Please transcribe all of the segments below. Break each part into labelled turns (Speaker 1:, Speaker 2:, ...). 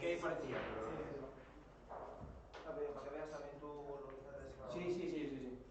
Speaker 1: qué parecía.
Speaker 2: Sí, está bien, para que veas también tú lo que haces.
Speaker 1: Sí, sí, sí, sí, sí.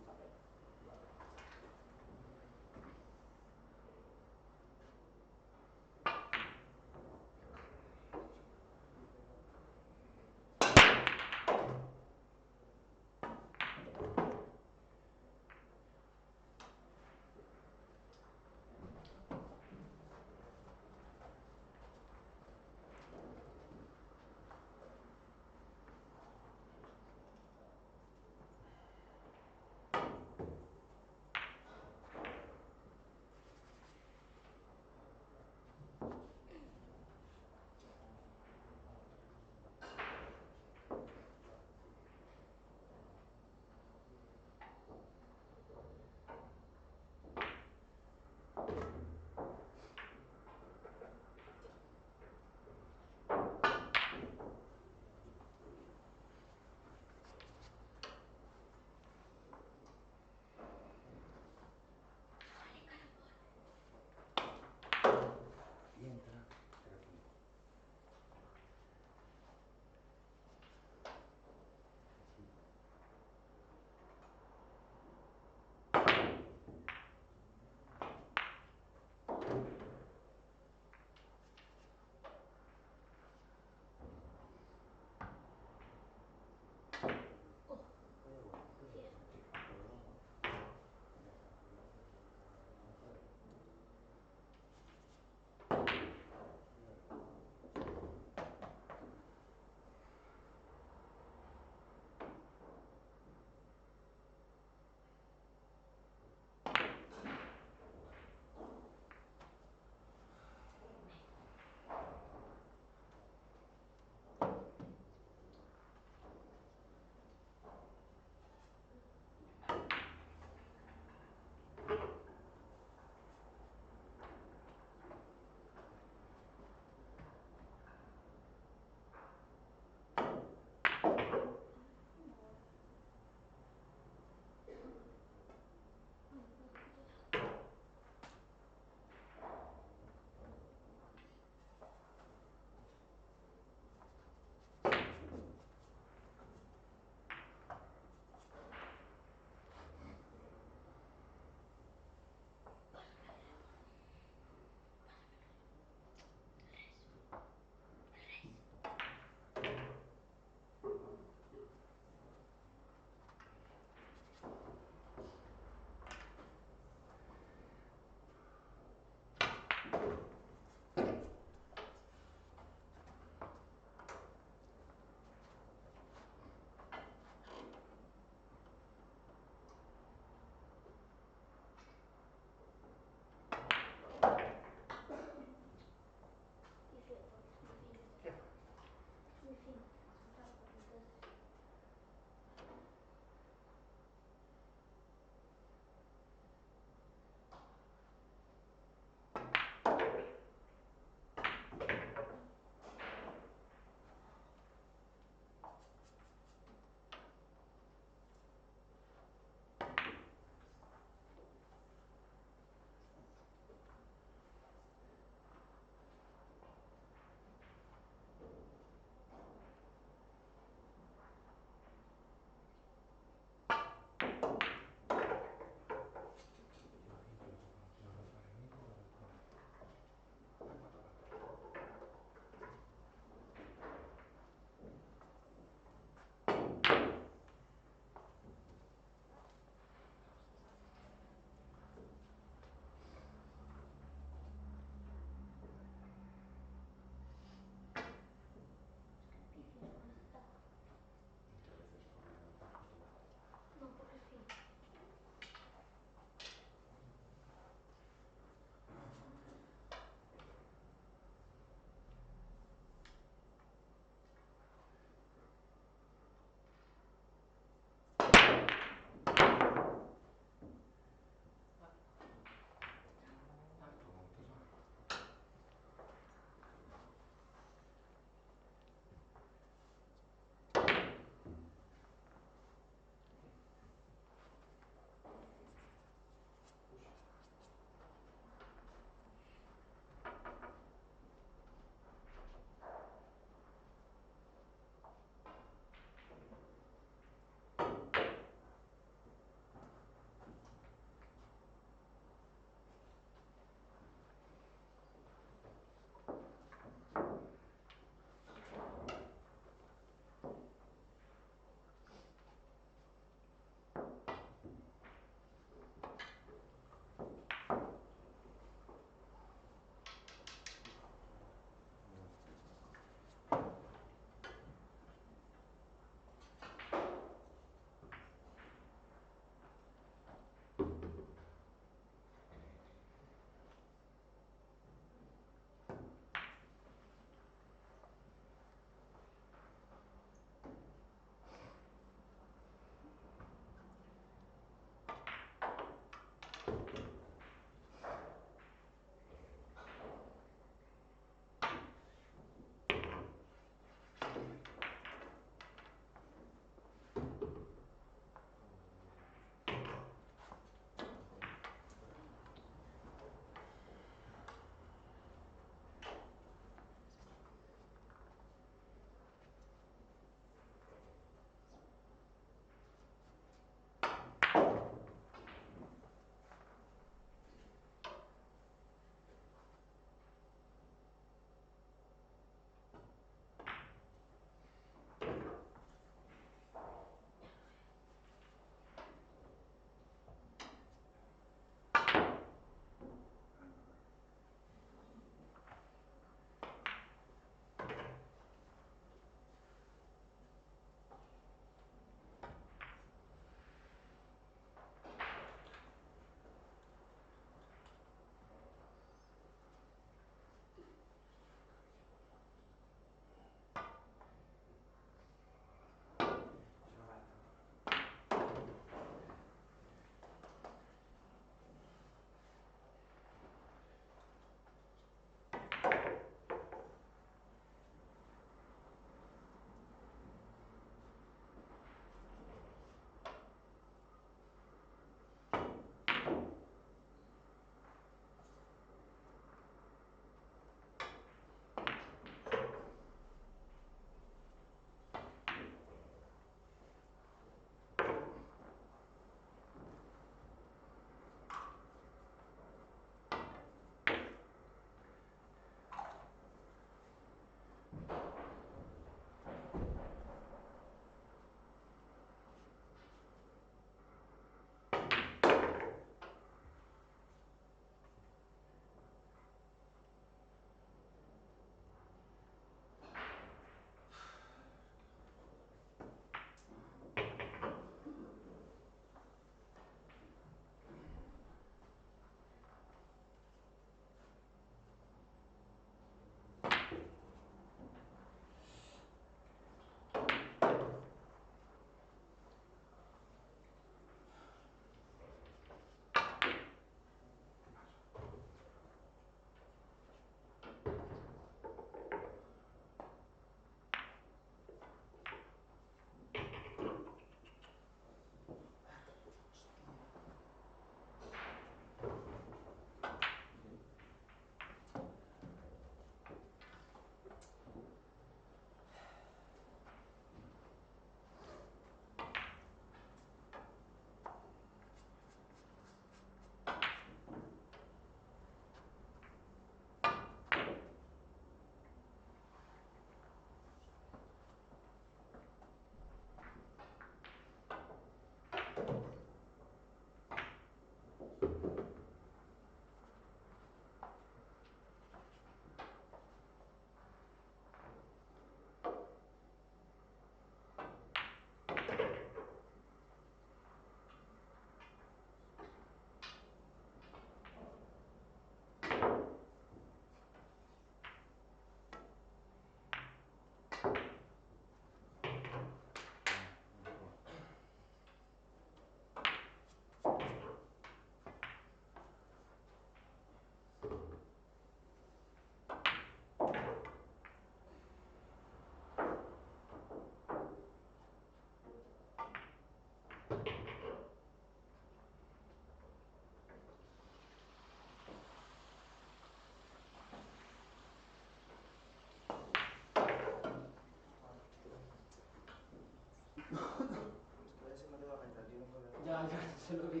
Speaker 1: se lo vi.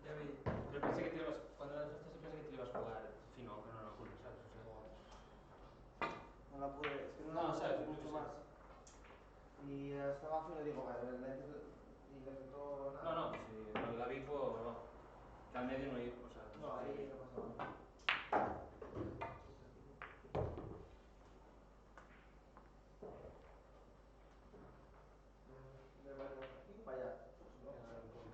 Speaker 1: Ya vi. Pero pensé que te ibas. Cuando la dejaste, pensé que te ibas a jugar fino, aunque no lo jugues, ¿sabes? O sea,
Speaker 2: No la pude, es que no la
Speaker 1: no,
Speaker 2: pude
Speaker 1: sabes,
Speaker 2: hacer
Speaker 1: yo
Speaker 2: mucho
Speaker 1: qué sé.
Speaker 2: más. Y estaba fino, digo, vale, y le resultó
Speaker 1: No,
Speaker 2: nada.
Speaker 1: no, pues si la vi fue, no. Que al medio no ir, o sea.
Speaker 2: No, ahí no pasaba nada. De aquí para allá.
Speaker 1: Ya no sé, un poco.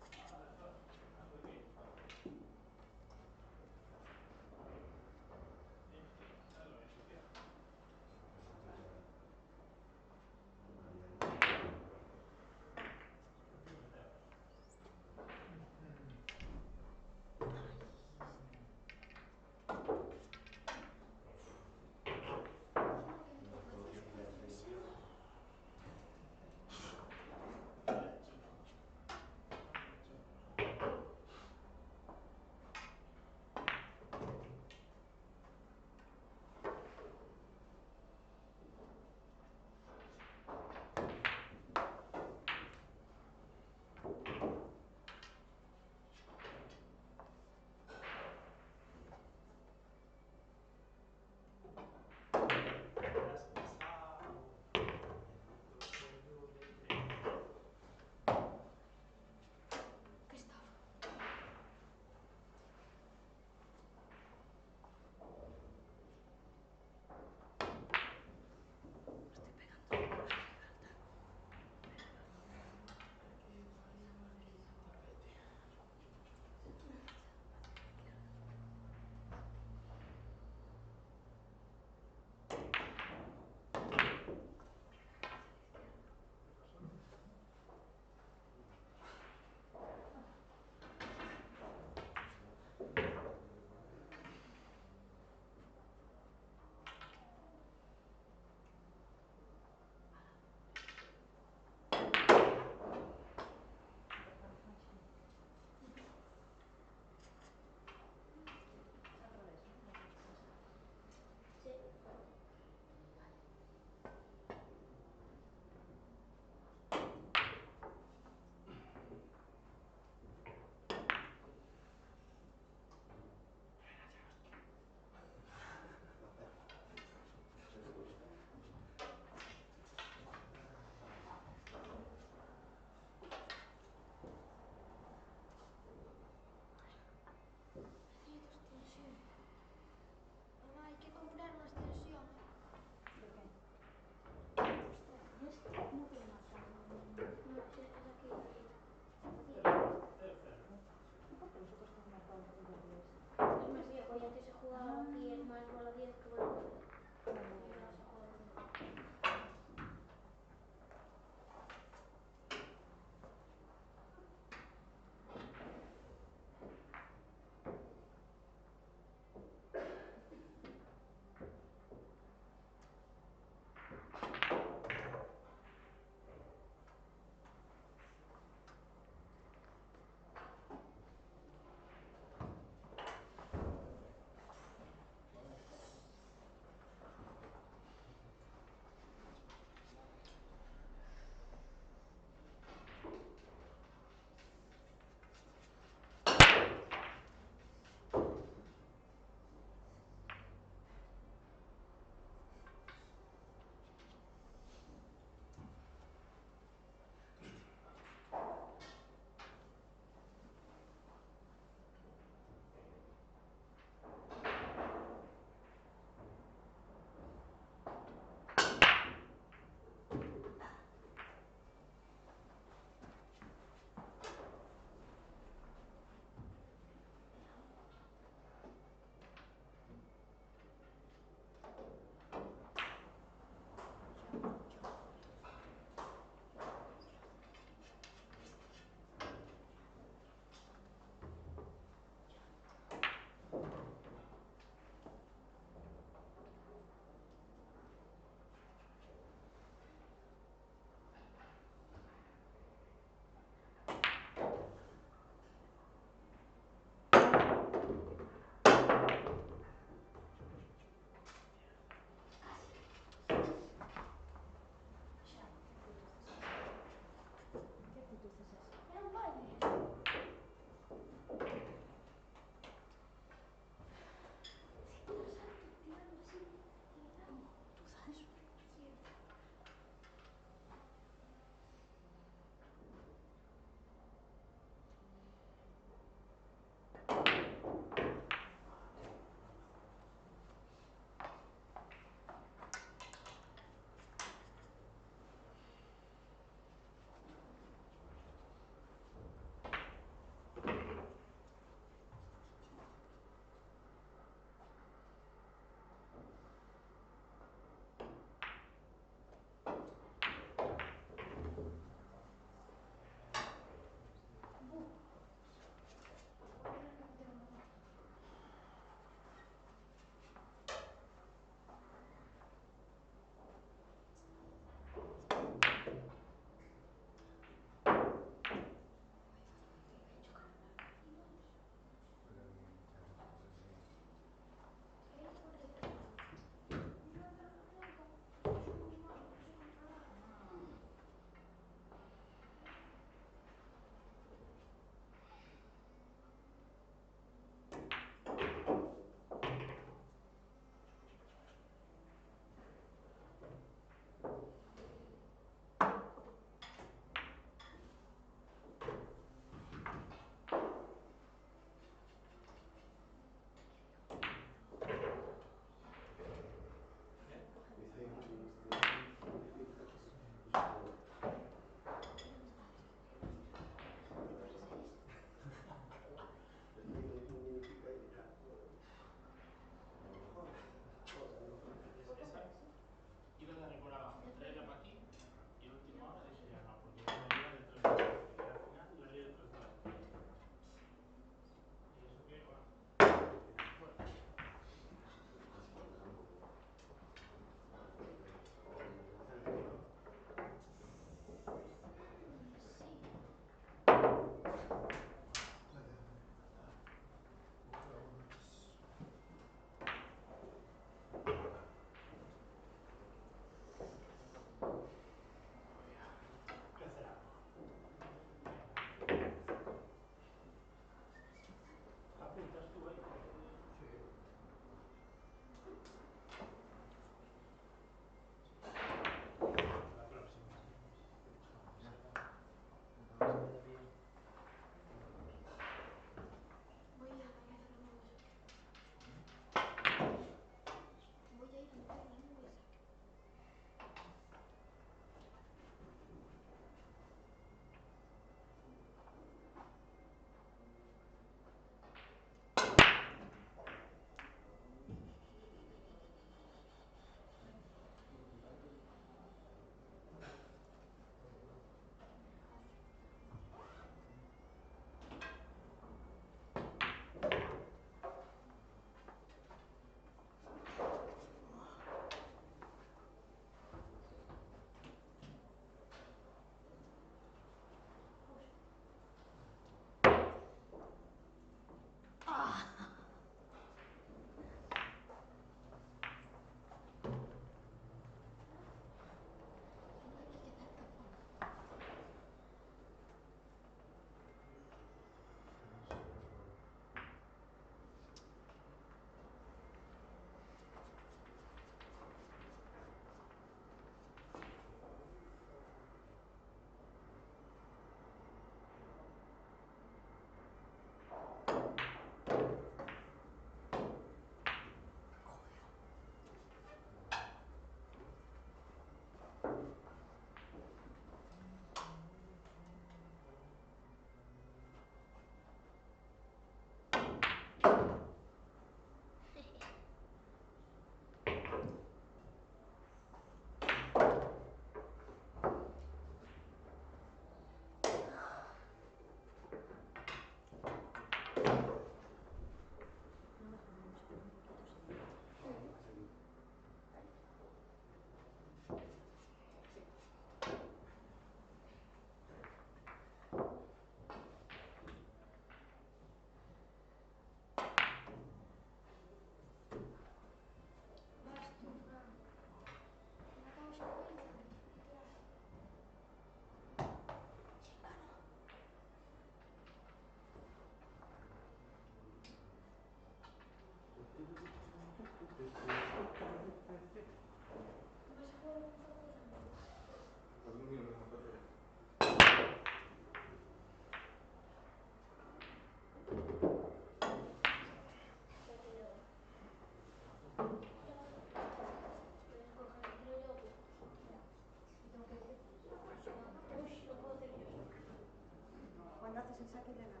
Speaker 3: Cuando haces el saque de la...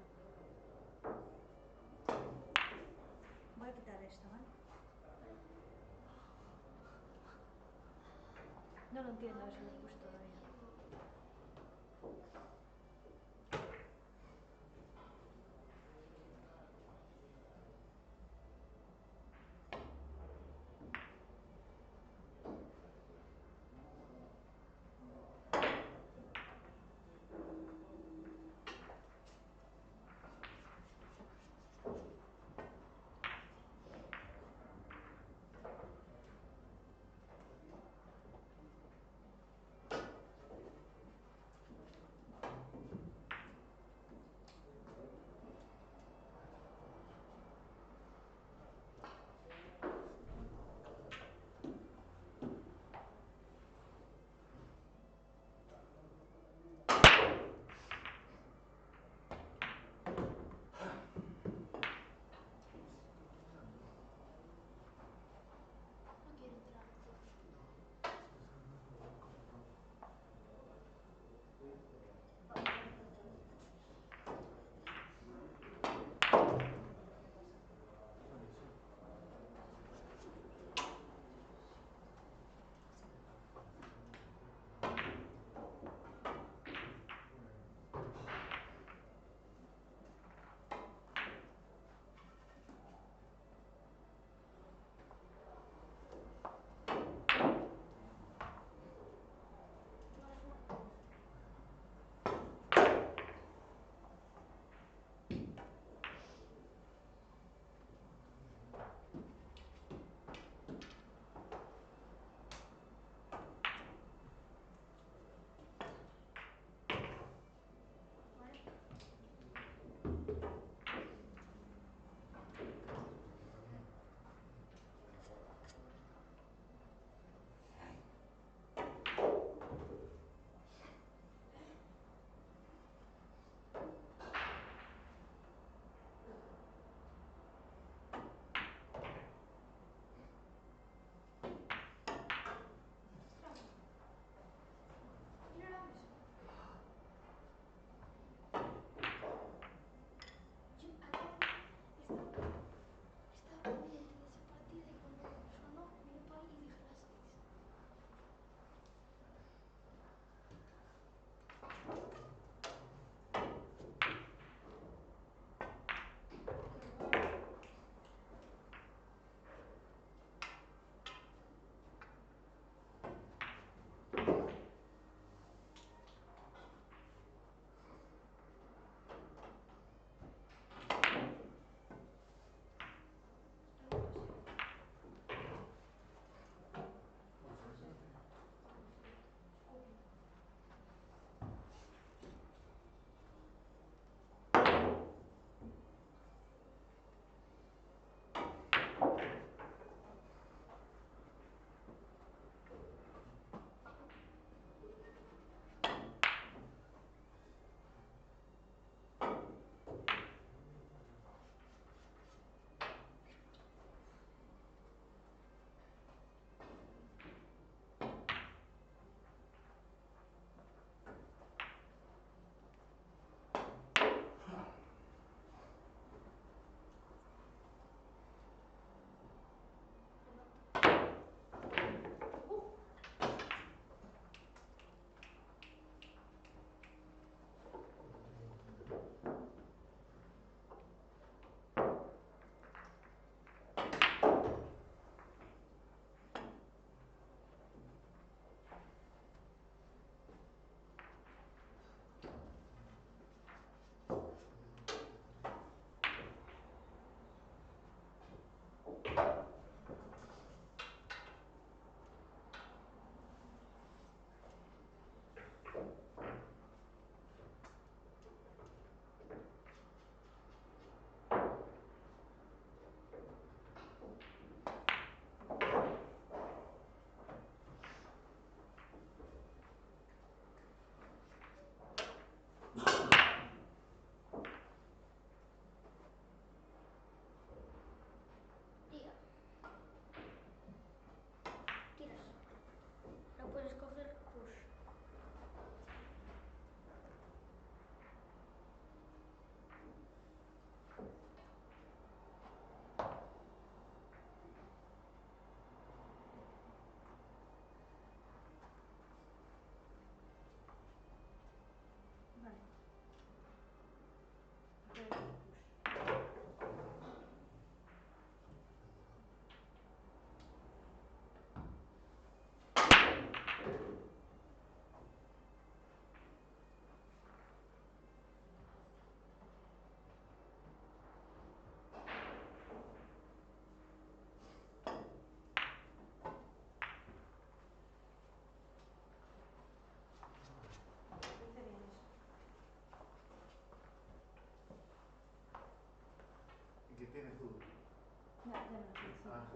Speaker 3: Voy a quitar esto, ¿vale? No lo entiendo eso del push todavía.
Speaker 4: tienes tú?
Speaker 3: Ya me lo sé.
Speaker 4: Ah.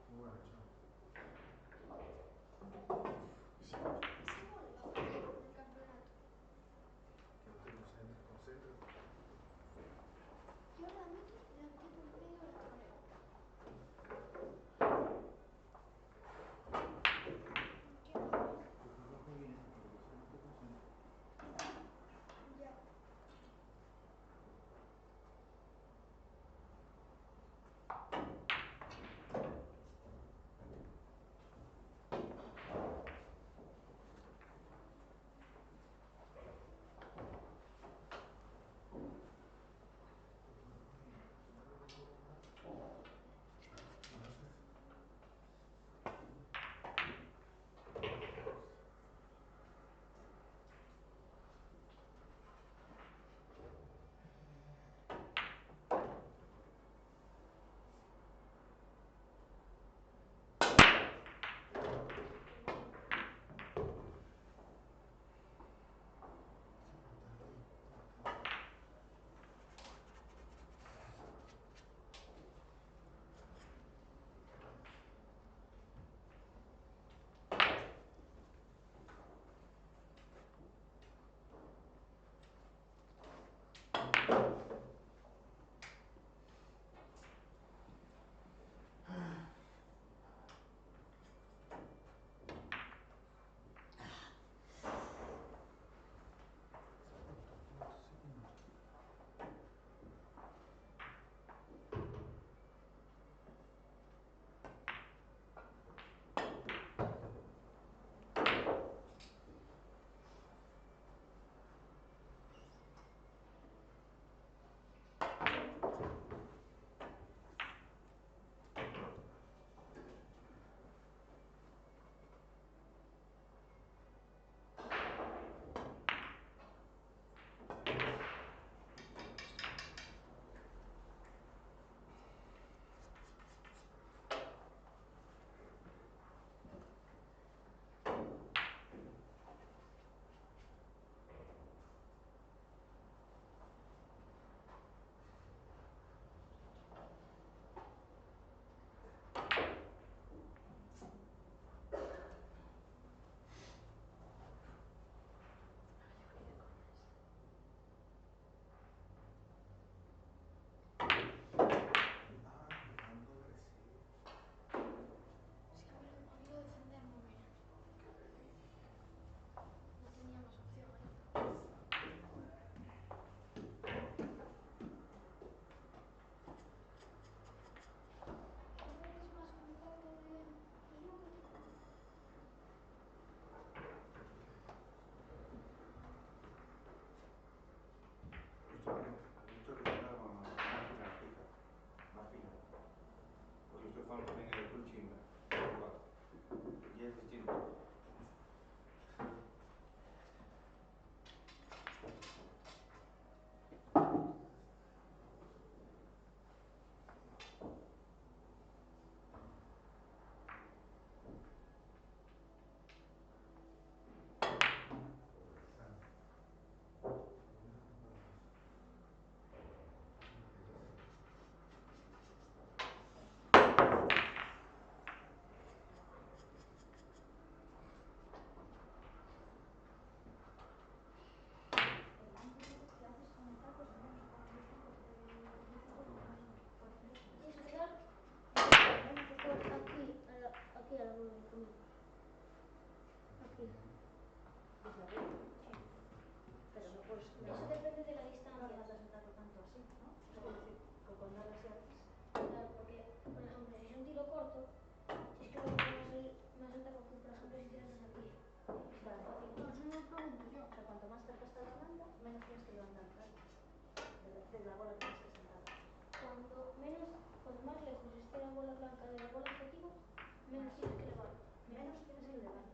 Speaker 4: Muy bueno, chao.
Speaker 5: Ese gol lo falló del campeonato.
Speaker 4: Que no te concentres, concéntrate.
Speaker 5: Yo la meto y la metí por el medio del troleo. ¿Qué hago?
Speaker 4: Pues trabaja bien, lo que pasa es que no te concentres.
Speaker 5: Ya. Es que me lo he podido defender muy bien. No tenía más opción ahí. ¿Tú eres más contacto de snooker?
Speaker 4: Visto que tenga máquina fija, más fina. Porque estoy jugando también en el punching bag. Y es distinto.
Speaker 3: El ángulo que haces con el taco es menos 45 de dificultad, más 48.
Speaker 5: Tienes que dar
Speaker 3: Menos de
Speaker 5: por
Speaker 3: 45.
Speaker 5: aquí al ángulo del camino. Aquí.
Speaker 3: Desde arriba.
Speaker 5: Sí.
Speaker 3: Pero no puedes.
Speaker 5: Eso depende de la
Speaker 3: No hace
Speaker 5: distancia.
Speaker 3: falta sentarlo tanto así, ¿no? O sea, quiero decir que cuando hagas así haces.
Speaker 5: Claro, porque, por ejemplo, si es un tiro corto, es que luego más el taco que, por ejemplo, si tiras desde aquí. Es
Speaker 3: Vale.
Speaker 5: más fácil. No, eso no lo pregunto yo.
Speaker 3: O sea, cuanto más cerca está la banda, menos tienes que levantar, claro. De la bola tienes que sentar.
Speaker 5: Cuando más lejos esté la bola blanca de la bola objetivo, menos tienes que elevar.
Speaker 3: Menos tienes que elevar.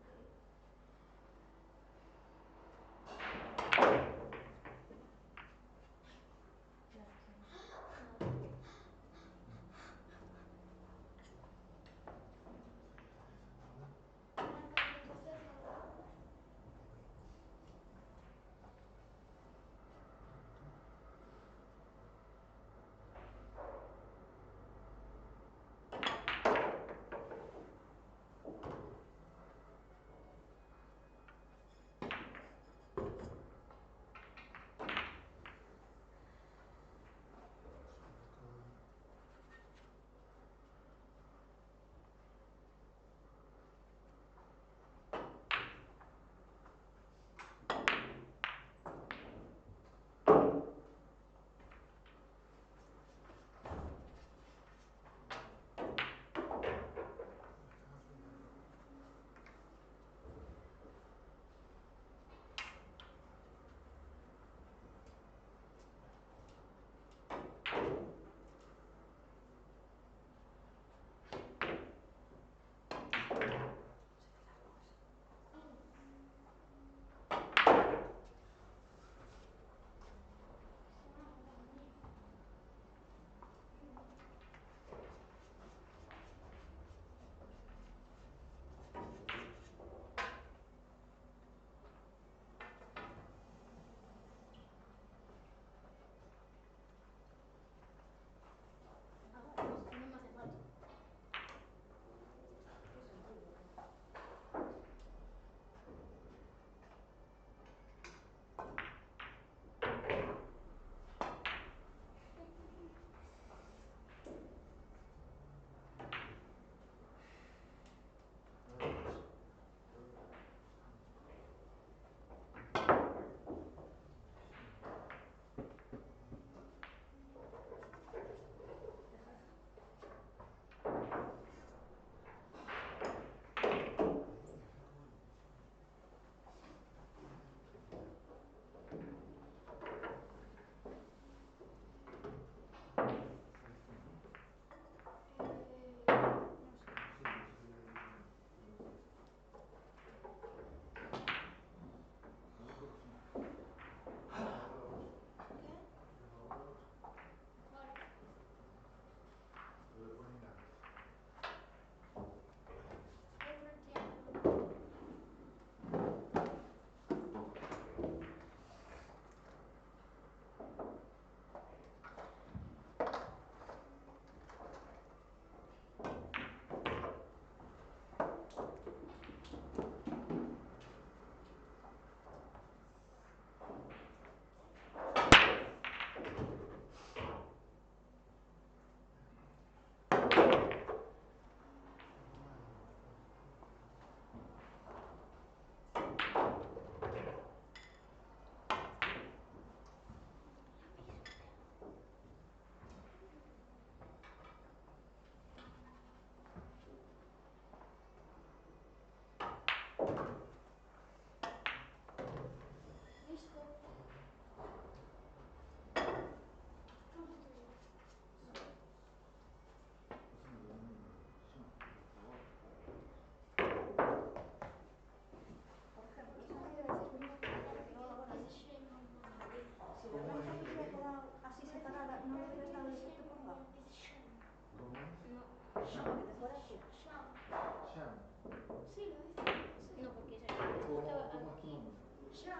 Speaker 3: Xa,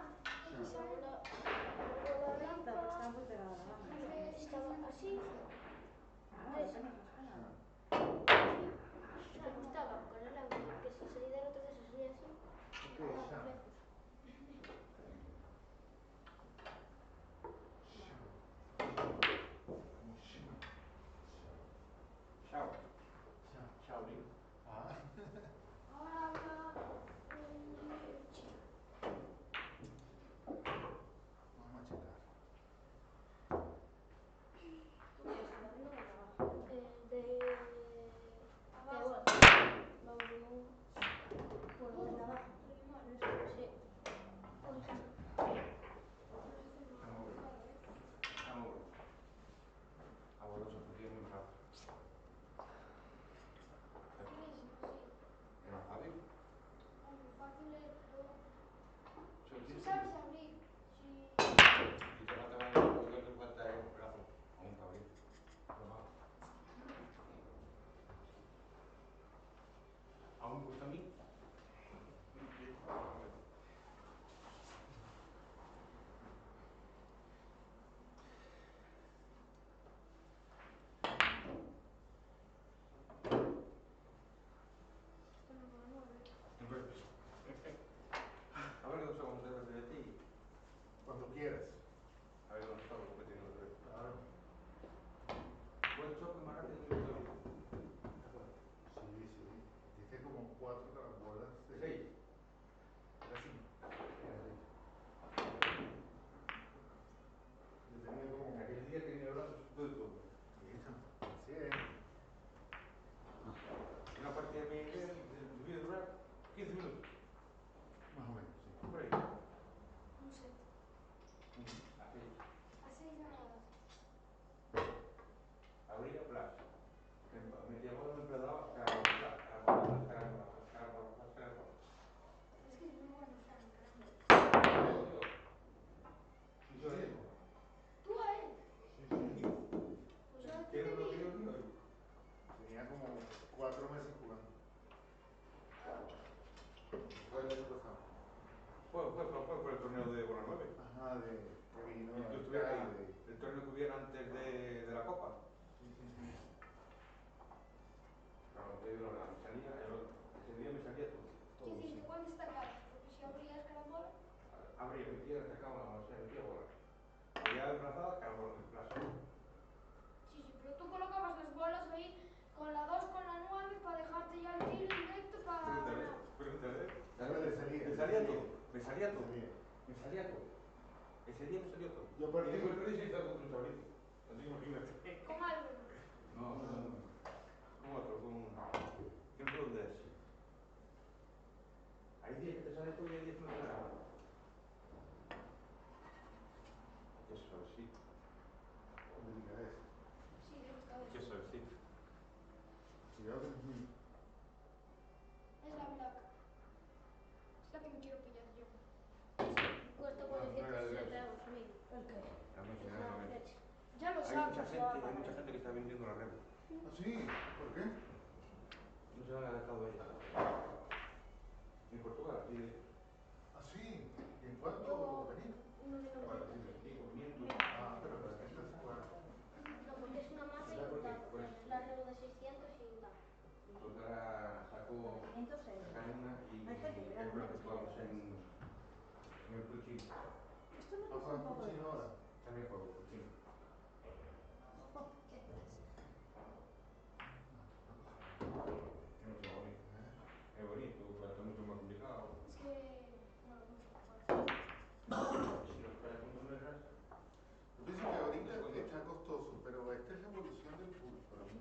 Speaker 5: Y
Speaker 3: xa.
Speaker 5: luego la
Speaker 6: Planta, porque está
Speaker 5: ripa
Speaker 6: muy pegada a la gama.
Speaker 5: estaba así,
Speaker 6: Ah,
Speaker 5: de esa.
Speaker 6: depende más pegada.
Speaker 5: Como estaba con el ángulo, que si se diera otro de esos sería así,
Speaker 7: Ok,
Speaker 5: más
Speaker 7: xa.
Speaker 5: lejos.
Speaker 4: Chao.
Speaker 7: Shaolin. Ah.
Speaker 5: Ahora habla chino.
Speaker 7: Vamos a checar.
Speaker 6: ¿Tú qué es? ¿De arriba o de abajo?
Speaker 5: De
Speaker 3: Abajo.
Speaker 5: igual. Vamos de un...
Speaker 6: Pues desde abajo.
Speaker 5: Sí.
Speaker 4: Vamos. Abuelo se fue muy rápido. ¿Era fácil?
Speaker 3: Fácil es, pero
Speaker 4: Sí,
Speaker 3: si
Speaker 4: sí,
Speaker 3: sabes
Speaker 4: sí.
Speaker 3: abrir, si...
Speaker 4: Si te falta más, lo que te falta es un brazo o un tablín. Normal. ¿Aún me gusta a mí? A ver, 2 segundos de ti.
Speaker 7: Cuando quieras.
Speaker 4: A ver dónde está lo que tengo que ver.
Speaker 7: Claro.
Speaker 4: ¿Cuál choque más rápido que yo?
Speaker 7: Sí, sí. Dice como 4 carambolas.
Speaker 4: 6.
Speaker 7: Casi. Yo tenía como...
Speaker 4: Aquel día tenía el brazo todo y todo.
Speaker 7: Eso. Así es.
Speaker 4: Una partida de mi debía durar 15 minutos.
Speaker 7: Más o menos, sí.
Speaker 4: Por ahí.
Speaker 3: No sé.
Speaker 4: Así.
Speaker 3: Así nada.
Speaker 4: Abría Blas. Metía bola, me empezaba carabola.
Speaker 3: Es que es muy bueno, Fran, caramba.
Speaker 4: Y yo él.
Speaker 3: Tú a él.
Speaker 7: Sí, sí.
Speaker 3: Pues yo a ti
Speaker 4: ¿Qué
Speaker 3: te
Speaker 4: es lo que
Speaker 3: vi.
Speaker 4: yo digo?
Speaker 7: Tenía como 4 meses jugando. Fue el año pasado.
Speaker 4: Fue por el torneo de Bola 9.
Speaker 7: Ajá, que vino
Speaker 4: Y tú
Speaker 7: acá y
Speaker 4: estuvieras el torneo que hubiera antes de la Copa.
Speaker 7: Sí, sí, sí.
Speaker 4: Claro, te digo, me salía, ese día me salía todo.
Speaker 3: Quiero
Speaker 7: Todo, sí.
Speaker 3: decirte, ¿cuándo destacabas? Porque si abrías carambola,
Speaker 4: Abría, metía, atacaba, o sea, metía bola. Ya emplazada, carabola, en plaza.
Speaker 3: sí, sí, pero tú colocabas las bolas ahí con la 2, con la 9 para dejarte ya el tiro directo para ganar.
Speaker 4: Pregúntale.
Speaker 7: Ya me le salía.
Speaker 4: Me salía todo, me salía todo.
Speaker 7: salía.
Speaker 4: Me salía todo. Ese día me salió todo.
Speaker 7: Yo
Speaker 4: Y
Speaker 7: perdí.
Speaker 4: después perdí sin estar con un chavalito. No te imaginas.
Speaker 3: Con algo.
Speaker 4: No, con otro, con... ¿Quién fue dónde es? Hay días que te sale todo y hay días que no te sale nada. Qué suavecito.
Speaker 7: Delicadeza.
Speaker 3: Sí, delicado.
Speaker 4: Qué suavecito.
Speaker 7: Cuidado que no es mío.
Speaker 3: Es la black. Es la que me quiero pillar yo.
Speaker 5: Cuesta
Speaker 4: No, no era
Speaker 5: 407
Speaker 4: de
Speaker 5: euros, amigo.
Speaker 6: ¿El qué?
Speaker 4: La máquina
Speaker 5: Es
Speaker 4: de
Speaker 5: una
Speaker 4: venta.
Speaker 5: flecha.
Speaker 3: Ya lo
Speaker 4: Hay
Speaker 3: sabes.
Speaker 4: mucha gente que está vendiendo la red.
Speaker 7: ¿Ah, sí? ¿Por qué?
Speaker 4: No se han adaptado a ella. En Portugal, aquí de
Speaker 7: ¿Ah, sí? ¿Y en cuánto
Speaker 3: Yo
Speaker 7: venía?
Speaker 3: no me lo
Speaker 4: 400 y 500.
Speaker 7: Ah, pero para ti está bueno.
Speaker 5: No, porque es una mata y
Speaker 4: ¿Sabes
Speaker 5: un
Speaker 4: por qué?
Speaker 5: taco.
Speaker 4: Por eso.
Speaker 5: Es la regla de 600 y un taco.
Speaker 4: Pues ahora saco
Speaker 6: 500 euros.
Speaker 4: una y
Speaker 6: Hay gente que
Speaker 4: es
Speaker 6: gana
Speaker 4: lo que
Speaker 6: menos
Speaker 4: jugamos
Speaker 6: dinero.
Speaker 4: en el Puchín.
Speaker 6: Esto me
Speaker 7: ¿Ah,
Speaker 6: gusta
Speaker 7: juegas
Speaker 6: un poco de
Speaker 7: Puccino ahora?
Speaker 4: También juego Puchín.
Speaker 6: ¿Qué pasa?
Speaker 4: Es mucho más bonito.
Speaker 7: ¿Eh?
Speaker 4: Es bonito, pero está mucho más complicado.
Speaker 3: Es que no lo conozco.
Speaker 4: Si lo esperas con mesas,
Speaker 7: Yo pienso que ahorita está costoso, pero esta es la evolución del pool. Para mí,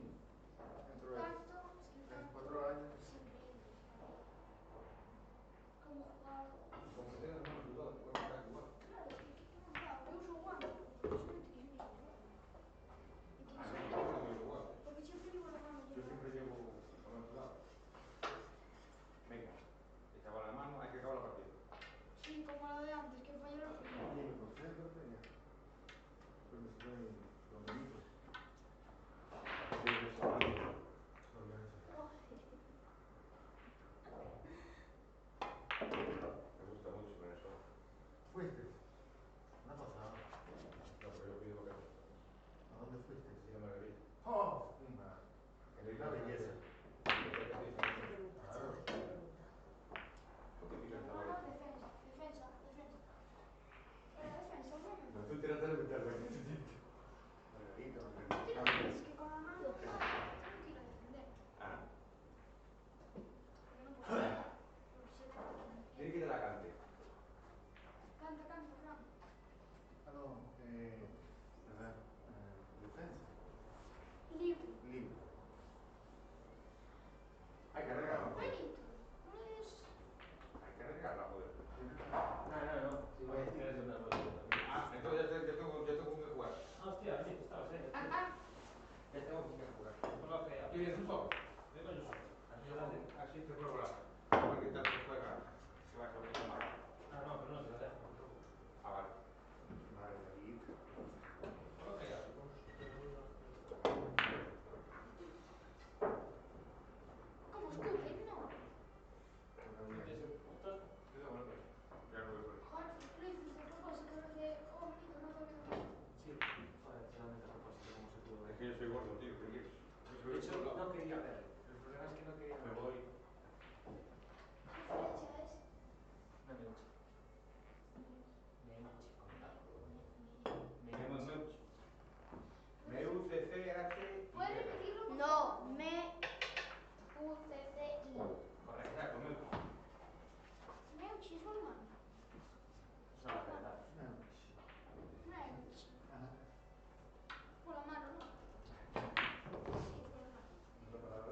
Speaker 7: dentro de
Speaker 3: Canto, es que el
Speaker 7: 3,
Speaker 3: canto
Speaker 7: 4 años.
Speaker 3: es increíble. Cómo jugar.
Speaker 4: como tengas manos dudadas, puedes estar igual.
Speaker 3: Claro, es que yo uso guantes.
Speaker 1: hecho, no quería verlo. El problema es que no quería
Speaker 4: Me
Speaker 1: verlo.
Speaker 4: voy.
Speaker 3: ¿Qué fecha es?
Speaker 1: No me gusta. Meucci, contado.
Speaker 4: Meucci. M-U-C-C-H.
Speaker 3: ¿Puedes repetirlo? por
Speaker 5: No,
Speaker 3: favor? M-U-C-C-I.
Speaker 1: Correcto.
Speaker 4: Exacto, Meucci.
Speaker 3: Meucci es su hermano.
Speaker 1: Eso la verdad.
Speaker 3: Meucci.
Speaker 7: Ajá.
Speaker 3: Por la mano, ¿no? Sí, por la mano.
Speaker 4: La palabra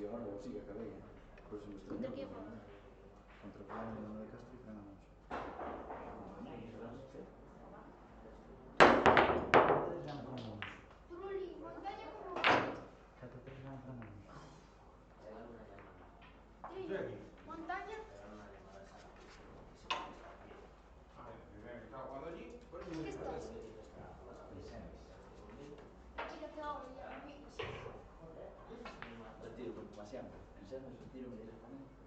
Speaker 8: agora o sí que acabei, pois se me
Speaker 5: Contra
Speaker 8: estreñou.
Speaker 5: que juegas?
Speaker 8: Contra o Fernando de Castro e Fernando Alonso.
Speaker 3: Trulli, montaña como Trillo, montaña.
Speaker 4: Primero que estaba jugando allí, pues
Speaker 3: ¿Qué estás? Mira que ahora ya me
Speaker 8: Retiro, como sempre. En serio, retiro directamente.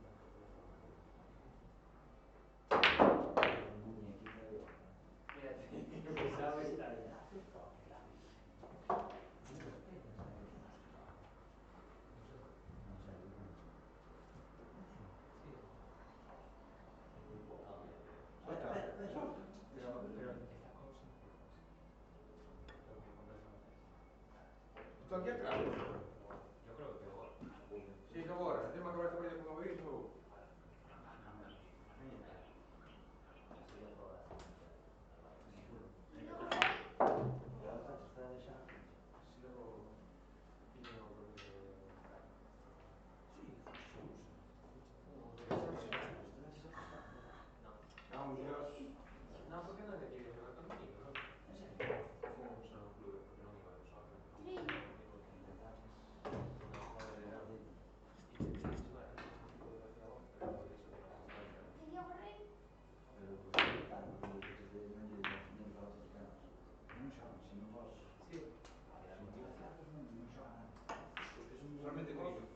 Speaker 4: tú aquí atrás.
Speaker 1: Yo creo que igual.
Speaker 4: Sí, que agora, antes de acabar esta partida con o Betis, eu...
Speaker 3: Y luego fue
Speaker 4: Ah, un Dios.
Speaker 1: No, porque non lle quería xogar contigo, non? Fun só no clube, porque non iba só.
Speaker 3: Trillo. Tenía Borrell.
Speaker 4: Solamente Grillo.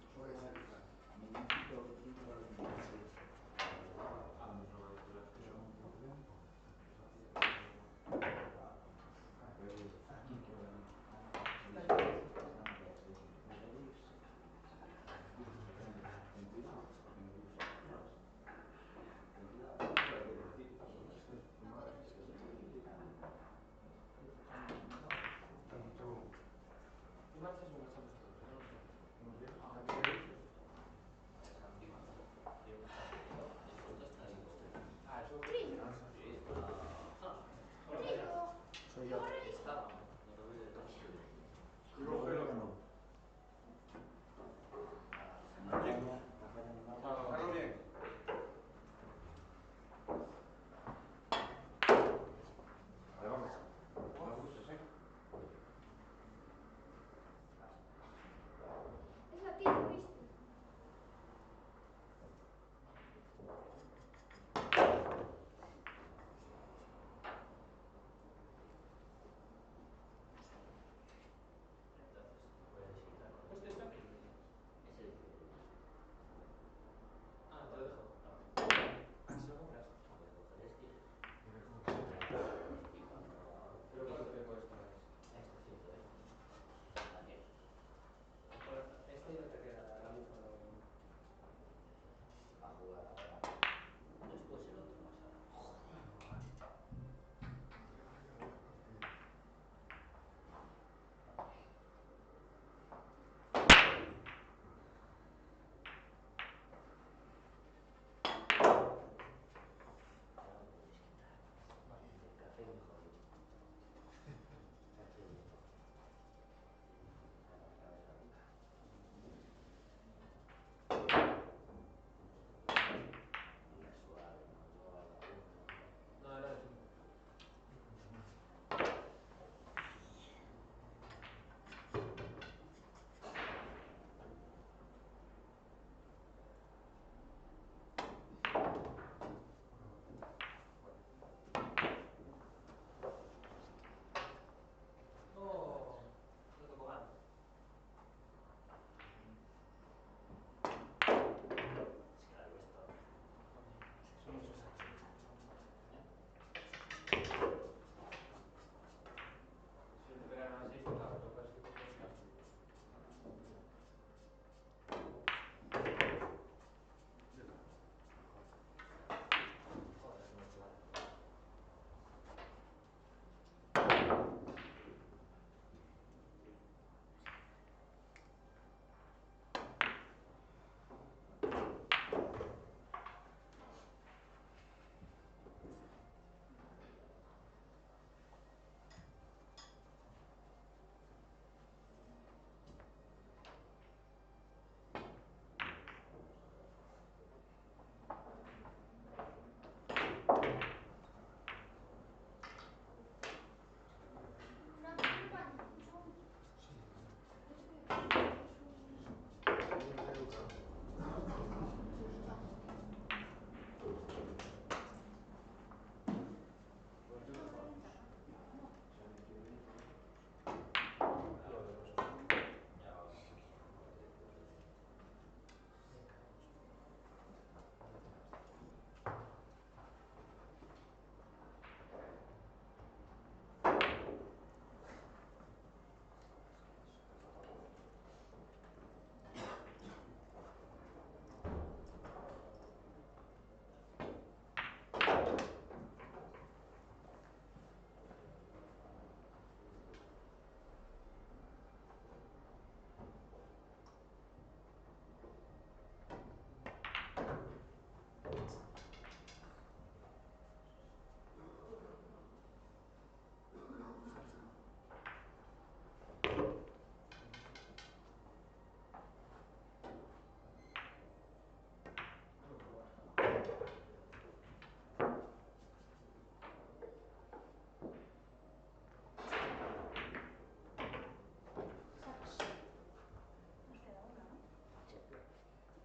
Speaker 1: Tú marchas ou marchamos todos, non?
Speaker 4: Non sei.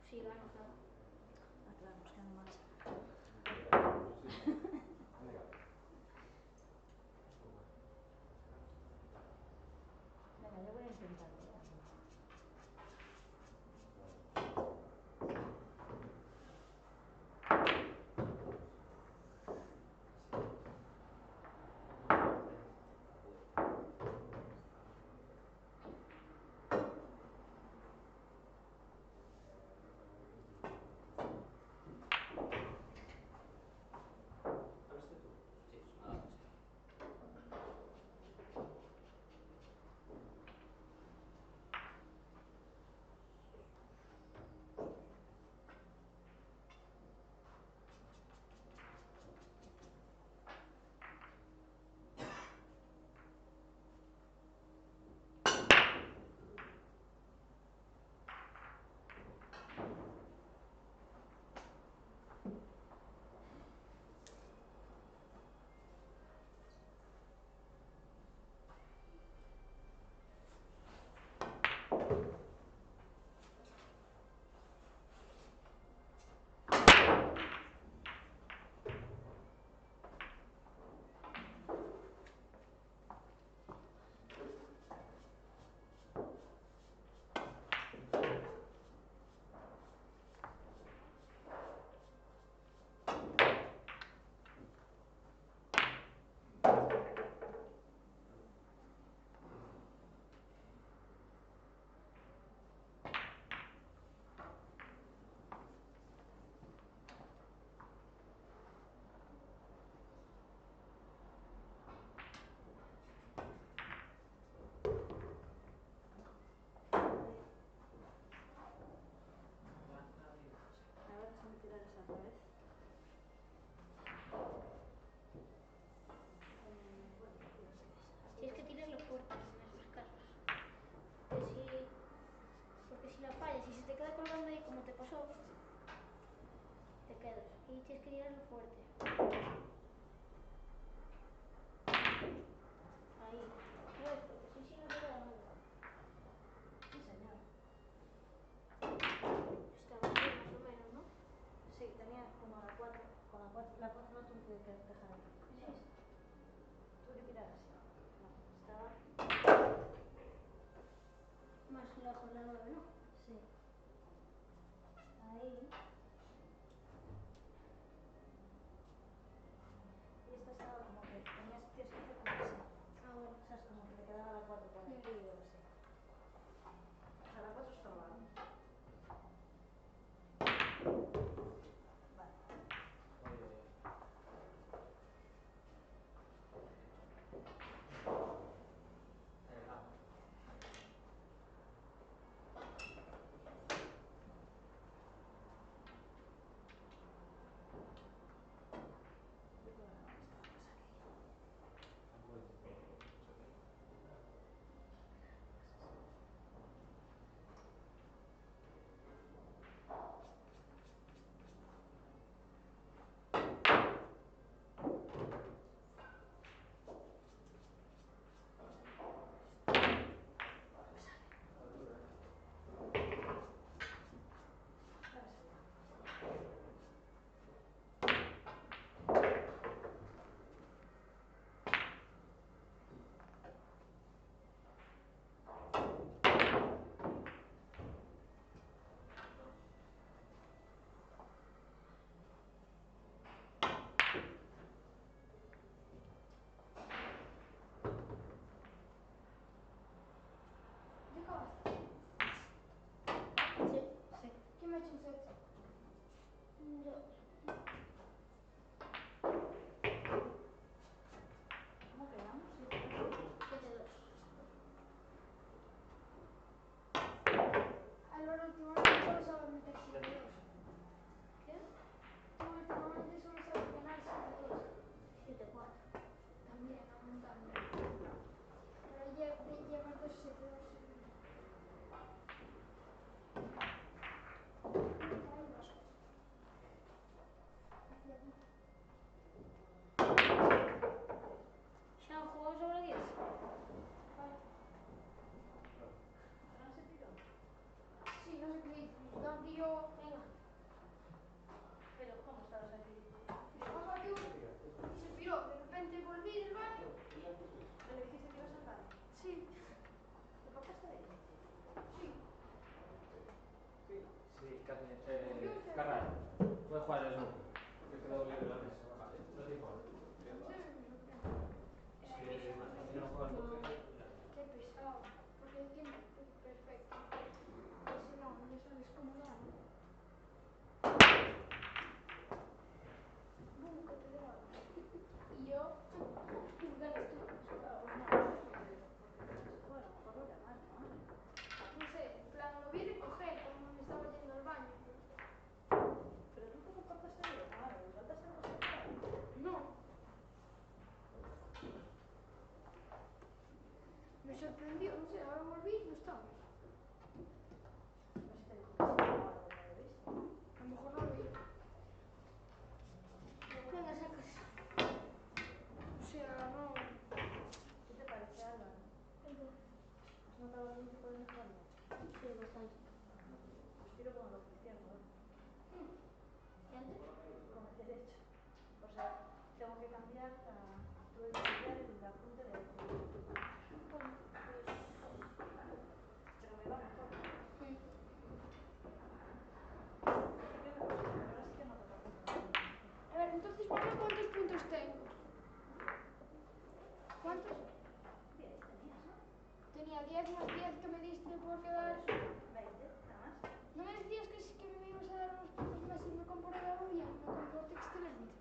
Speaker 5: Sí, gano, claro.
Speaker 6: Ah, claro, nos quedan más. Venga, yo voy a intentarlo también.
Speaker 1: ¿Hablaste tú? Sí, sonaba música.
Speaker 6: A ver, déjame tirar esa otra vez. Bueno, tira si quieres.
Speaker 5: Tienes que tirarlo fuerte en esos casos. Porque si la fallas y se te queda colgando ahí como te pasó, te quedas. Y tienes que tirarlo fuerte. Ahí. ¿Ves? Porque si no te queda nada.
Speaker 6: Sí, señor.
Speaker 5: Estaba bien más o menos, ¿no?
Speaker 6: Sí, tenía como a la 4. Con la 4 no tuve que dejar aquí.
Speaker 5: Sí.
Speaker 6: Tuve que tirar así. No, estaba...
Speaker 5: Más lejos la 9, ¿no?
Speaker 6: Sí. Ahí. Y esta estaba como que tienes que hacer como así.
Speaker 5: Ah, bueno.
Speaker 6: O sea, es como que te quedaba la 4 por aquí o así. O sea, la 4 estaba... Vale. Yo creo que no, estaba más aquí. Ahora salió.
Speaker 3: ¿Ya acabaste?
Speaker 5: Sí.
Speaker 6: Sí.
Speaker 3: ¿Quién me ha hecho un sexo?
Speaker 5: Yo.
Speaker 6: ¿Cómo quedamos? 7-2.
Speaker 5: 7-2.
Speaker 3: Álvaro últimamente solo sabe meter 7-2.
Speaker 5: ¿Qué?
Speaker 3: Tú últimamente solo sabes ganar 7-2.
Speaker 5: 7-4.
Speaker 3: También aumentando. Pero llevas 2-7-2. y yo...
Speaker 5: Venga. Pero, ¿cómo estabas aquí?
Speaker 3: Estaba yo y se piró. De repente volví del baño.
Speaker 5: ¿No le dijiste que ibas al baño?
Speaker 3: Sí,
Speaker 5: ¿Te pasaste de ahí?
Speaker 3: sí.
Speaker 1: Sí, Carral, puedes jugar el snooker. Que quedó libre la mesa. Vale, no te importa. Si no juegas snooker,
Speaker 3: Qué pesado. Porque tiene perfecto. Ese no, ya sabes cómo da, ¿no? Bum, que te da. Y yo, ganas tú.
Speaker 5: Claro, pues no. Bueno, mejor lo llamar, ¿no?
Speaker 3: No sé, en plan, lo vi recoger cuando me estaba yendo al baño.
Speaker 5: Pero tú te comportaste bien, claro, le faltaste el respeto.
Speaker 3: No. Me sorprendió, no sé, ahora volví y no estaba.
Speaker 5: No sé si te dijo que sí o algo, no lo viste.
Speaker 3: A lo mejor no lo vi.
Speaker 5: Venga, sacas.
Speaker 3: O sea, no.
Speaker 5: ¿Qué te parece, Álvaro? ¿Has notado algún tipo de mejora?
Speaker 3: Sí, bastante.
Speaker 5: Respiro como lo cristiano, ¿no?
Speaker 3: ¿Y antes?
Speaker 5: Con el derecho. O sea, tengo que cambiar tuve que cambiar el apunte de
Speaker 3: Bueno,
Speaker 5: pero me va mejor.
Speaker 3: pues...
Speaker 5: Al principio me costó, pero ahora sí que noto bastante.
Speaker 3: A ver, entonces, mamá, ¿cuántos puntos tengo? ¿Cuántos?
Speaker 5: 10 tenías, ¿no?
Speaker 3: Tenía 10 más 10 que me diste por
Speaker 5: Por
Speaker 3: quedar...
Speaker 5: eso, 20, nada más.
Speaker 3: ¿No me decías que me ibas a dar unos puntos más si me comportaba bien? Me comporté excelente.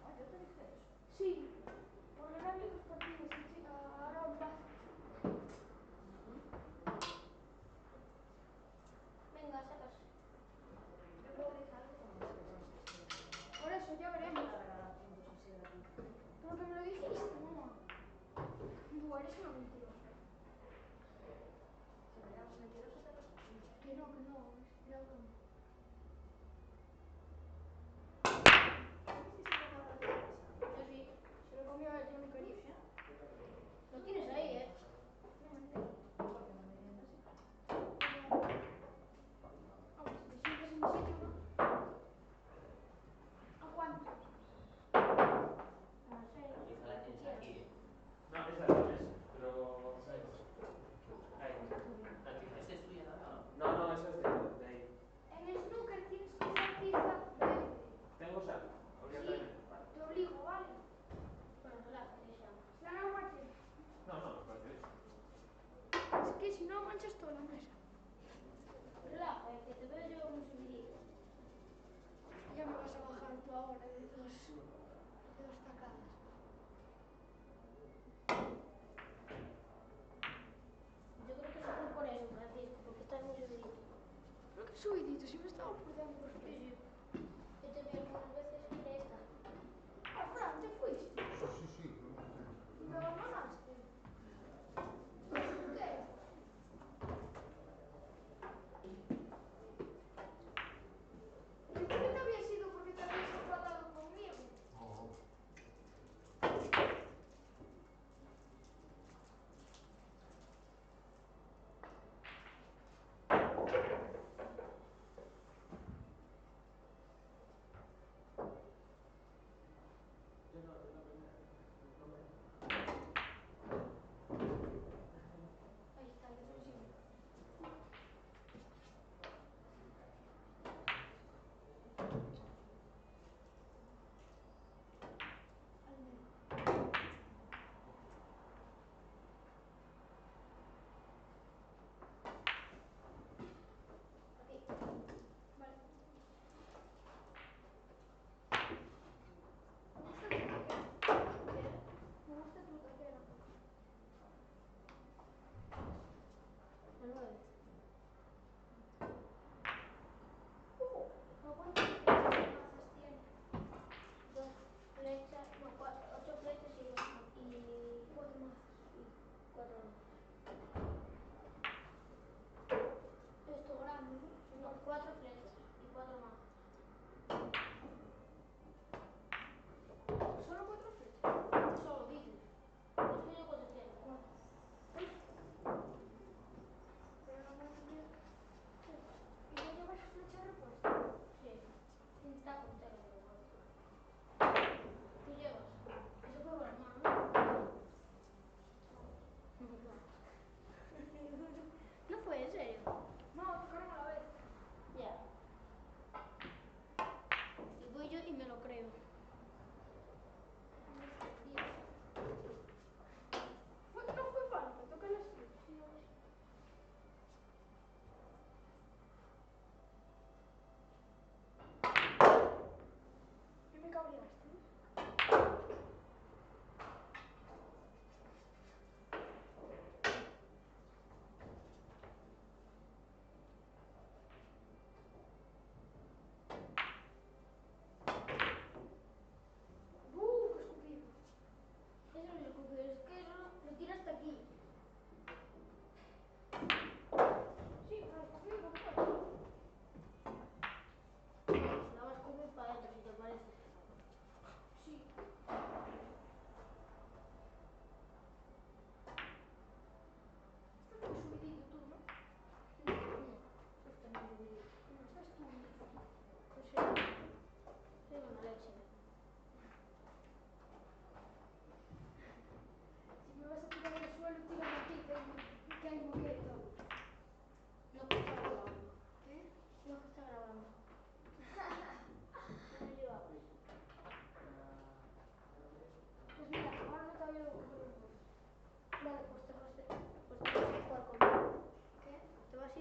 Speaker 5: No, yo te dije eso.
Speaker 3: Sí, por ganarle los partidos a Aaron Vázquez.
Speaker 5: Venga, sacas. Yo creo que dije algo como eso.
Speaker 3: Por eso, ya
Speaker 5: No te
Speaker 3: veremos.
Speaker 5: voy a regalar puntos así de repente.
Speaker 3: Pero que me lo dijiste, mamá. Tú eres una mentirosa.
Speaker 5: Si me llamas mentiroso, te respondo.
Speaker 3: Que no, era broma.
Speaker 5: ¿Hiciste con la otra mesa?
Speaker 3: Yo sí, se lo comió él, yo no quería.
Speaker 5: ¿Sí?
Speaker 3: Lo tienes ahí, ¿eh?
Speaker 5: No, mentira. ¿Por qué no me vienes así?
Speaker 3: Vamos, si te sientas en mi sitio, ¿no? ¿A cuánto?
Speaker 5: No sé.
Speaker 1: quizá la tienes
Speaker 5: quieras.
Speaker 1: aquí, ¿eh? No, esa es la mesa, pero... Ahí.
Speaker 5: Está tuyo.
Speaker 1: Aquí. ¿Esta es tuya también o no? No, esa es de ahí.
Speaker 3: En el snooker tienes que usar tiza verde.
Speaker 1: Tengo que usarla, obligatoriamente. Vale.
Speaker 3: Te obligo, ¿vale?
Speaker 5: Bueno, relájate, ya.
Speaker 3: La no manches.
Speaker 1: No, me parece bien.
Speaker 3: Es que si no manchas toda la mesa.
Speaker 5: Relájate, que te veo yo muy subidito.
Speaker 3: Ya me vas a bajar tú ahora de dos tacadas.
Speaker 5: Yo creo que se fue por eso, Francisco, porque estás muy subidito.
Speaker 3: Pero qué subidito, si me estaba portando
Speaker 5: Sí,
Speaker 3: perfecto.
Speaker 5: sí. Yo te vi algunas veces, mira esta.
Speaker 3: Ah, Fran, te fuiste.
Speaker 7: Sí, sí.
Speaker 3: Me abandonaste. ¿Qué? Yo creo que te había sido porque te habías enfadado conmigo.
Speaker 7: No.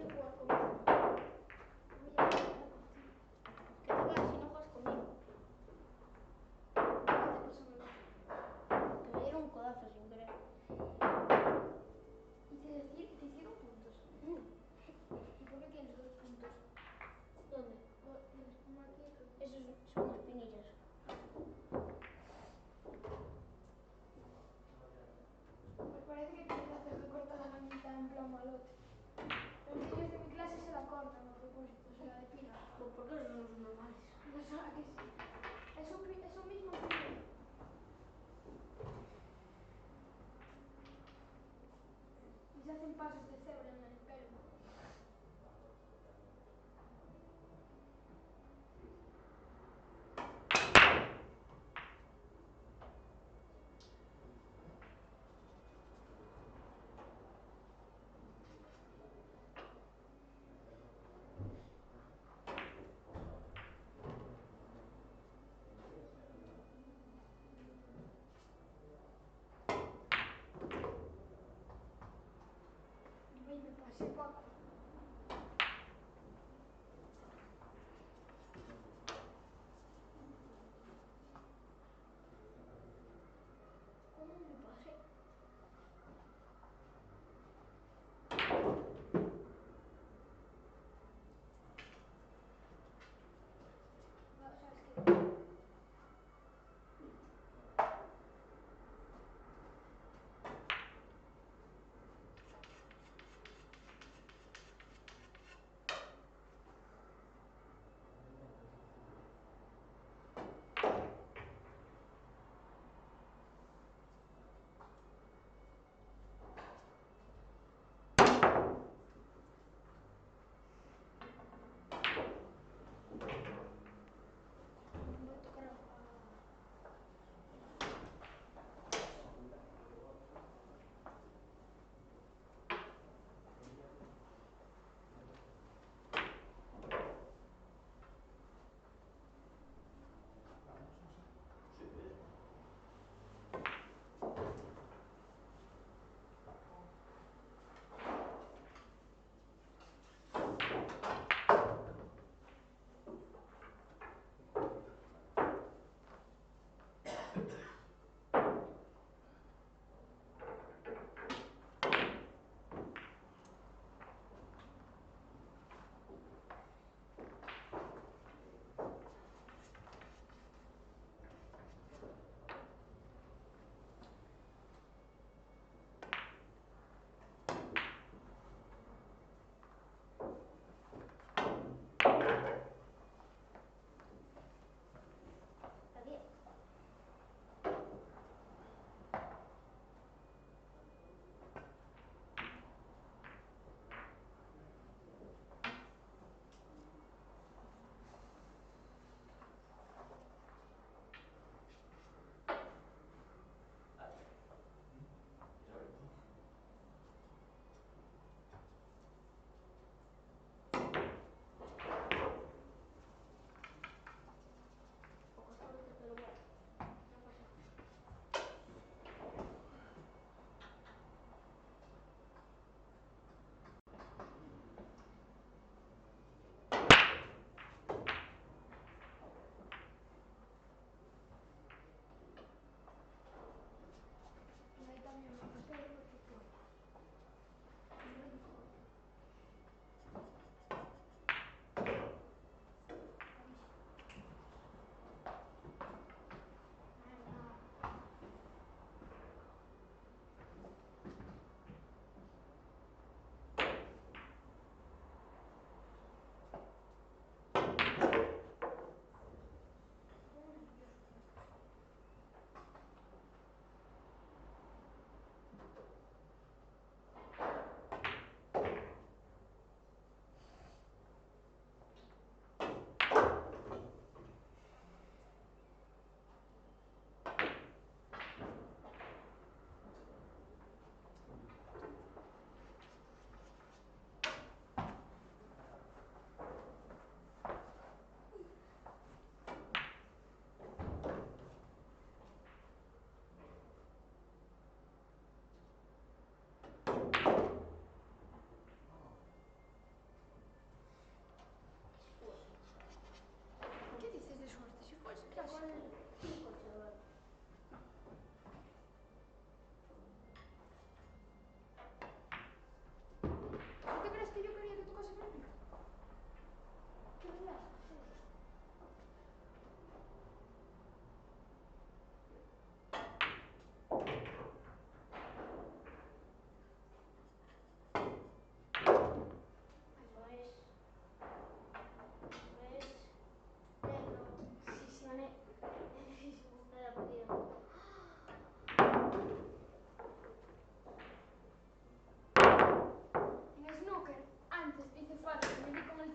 Speaker 3: quiere jugar conmigo. Voy a ir a la cocina. Que te vas si no juegas conmigo. ¿Qué te pasa, bebé?
Speaker 5: Que me dieron un codazo sin querer.
Speaker 3: Y te hicieron puntos. ¿Y por qué tienes 2 puntos?
Speaker 5: ¿Dónde?
Speaker 3: Tienes uno aquí y otro aquí.
Speaker 5: Esos son espinillas.
Speaker 3: Pues parece que tienes la ceja cortada la mitad en plan malote. Los niños de mi clase se la cortan a propósito, se la depilan.
Speaker 5: Pues porque esos son los normales.
Speaker 3: No sabes que sí. Eso mismo primero. Y se hacen pasos de cebra en el pelo. Ay, me pasé, Paco. ¿Cómo me pasé? No, ¿sabes qué?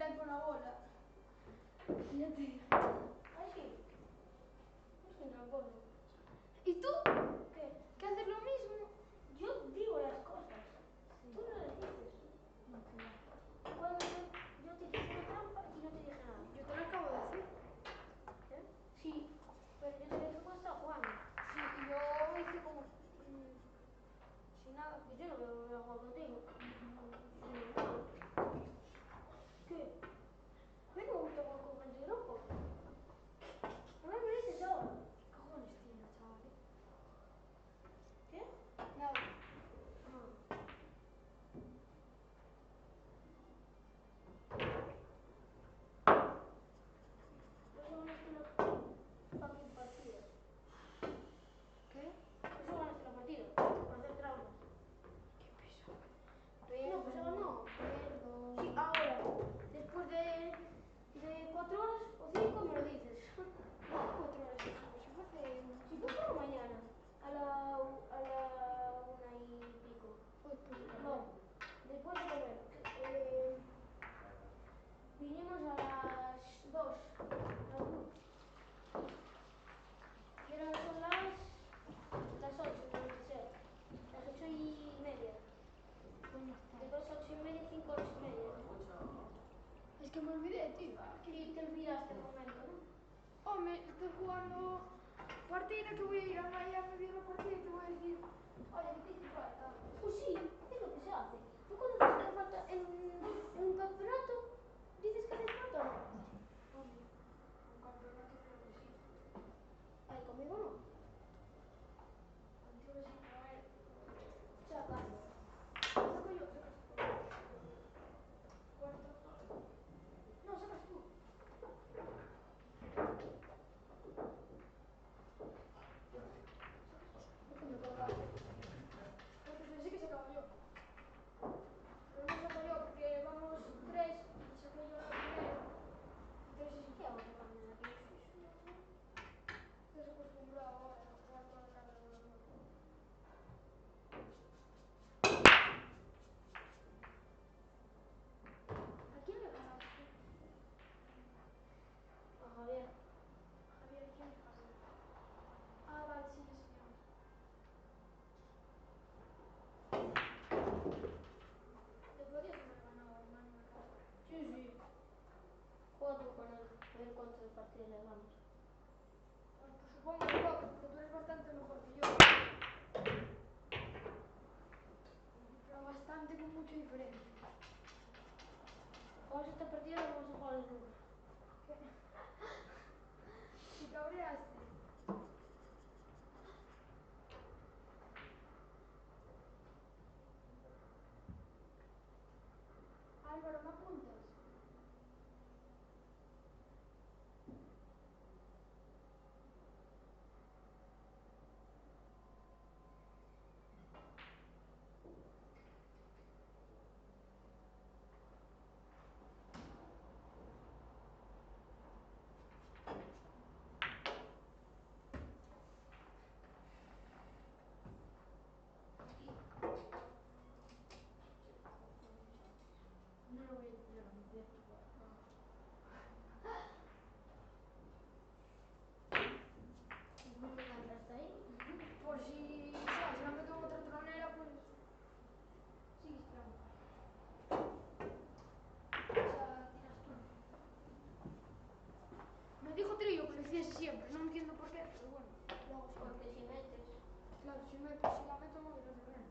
Speaker 3: ahí con la bola. Ya te digo.
Speaker 5: Ay, sí. Es un tramposo.
Speaker 3: ¿Y tú?
Speaker 5: ¿Qué?
Speaker 3: ¿Qué haces lo mismo?
Speaker 5: Yo digo las cosas. Tú no las dices. Cuando yo te hice una trampa y no te dije nada.
Speaker 3: Yo te lo acabo de decir.
Speaker 5: ¿Eh? Sí, pero yo te dije cuando estaba jugando.
Speaker 3: Sí, y yo hice como... sin nada.
Speaker 5: Y yo no voy a jugar contigo. ¿Qué? A mí no me gusta jugar con gente loco. A mí me dices ahora.
Speaker 3: ¿Qué cojones tienes, chaval?
Speaker 5: ¿Qué?
Speaker 3: Nada.
Speaker 5: Ah. Eso van a ser las fucking partidas.
Speaker 3: ¿Qué?
Speaker 5: Eso van a ser las partidas. Para hacer trampas.
Speaker 3: Qué
Speaker 5: No, pues ahora no. Sí, ahora. Después de 4 horas o 5 me lo dices.
Speaker 3: 4 horas después. Si fuese
Speaker 5: Si tú por la mañana, a la 1:00 y pico. No, después de comer. Vinimos a las 2. Y ahora son las 8, deben de ser. Las 8:30.
Speaker 3: Bueno,
Speaker 5: De 2 a 8:30, 5 a 8:30.
Speaker 3: es que me olvidé, tío.
Speaker 5: Y te olvidaste el momento, ¿no?
Speaker 3: Hombre, estoy jugando partida que voy a ir a Miami, vi la partida y te voy a decir, oye, ¿qué te hice falta?
Speaker 5: Pues sí, es lo que se hace. Tú cuando te hace falta en un campeonato, dices que haces falta o no.
Speaker 3: Hombre, un campeonato creo que sí.
Speaker 5: Ay, conmigo no.
Speaker 3: Contigo sí, a ver.
Speaker 5: Saca.
Speaker 3: Saco yo, sacas tú. Cuarto. No, sacas tú.
Speaker 5: Es que me colgaste.
Speaker 3: Porque pensé que sacaba yo. Pero no saco yo porque vamos 3 y saqué yo la primera. Entonces sí
Speaker 5: ¿Qué hago sacando de aquí?
Speaker 3: estás acostumbrado ahora a jugar toda la tarde con los dos. ¿A quién le ganaste?
Speaker 5: A Javier.
Speaker 3: Javier, ¿quién es Javier? Ah, vale, sí, ya sé quién es. Te podías haber ganado a Manuel Castro.
Speaker 5: Sí, sí. Juega tú con él. A ver cuántas partidas le ganas.
Speaker 3: Bueno, pues supongo que poco, porque tú eres bastante mejor que yo. Pero bastante con mucha diferencia.
Speaker 5: Jugamos esta partida y no vamos a jugar nunca.
Speaker 3: ¿Qué? ¿Te cabreaste? Álvaro, ¿me apuntas? No lo voy a tirar, no voy a jugar.
Speaker 5: No me encanta hasta ahí.
Speaker 3: Por si, ¿sabes? Si la meto en otra tronera, pues sigues tirando. O sea, tiras tú. Me dijo Trillo que lo hiciese siempre, no entiendo por qué, pero bueno, lo hago siempre.
Speaker 5: Porque si metes.
Speaker 3: Claro, si la meto no voy a tronera.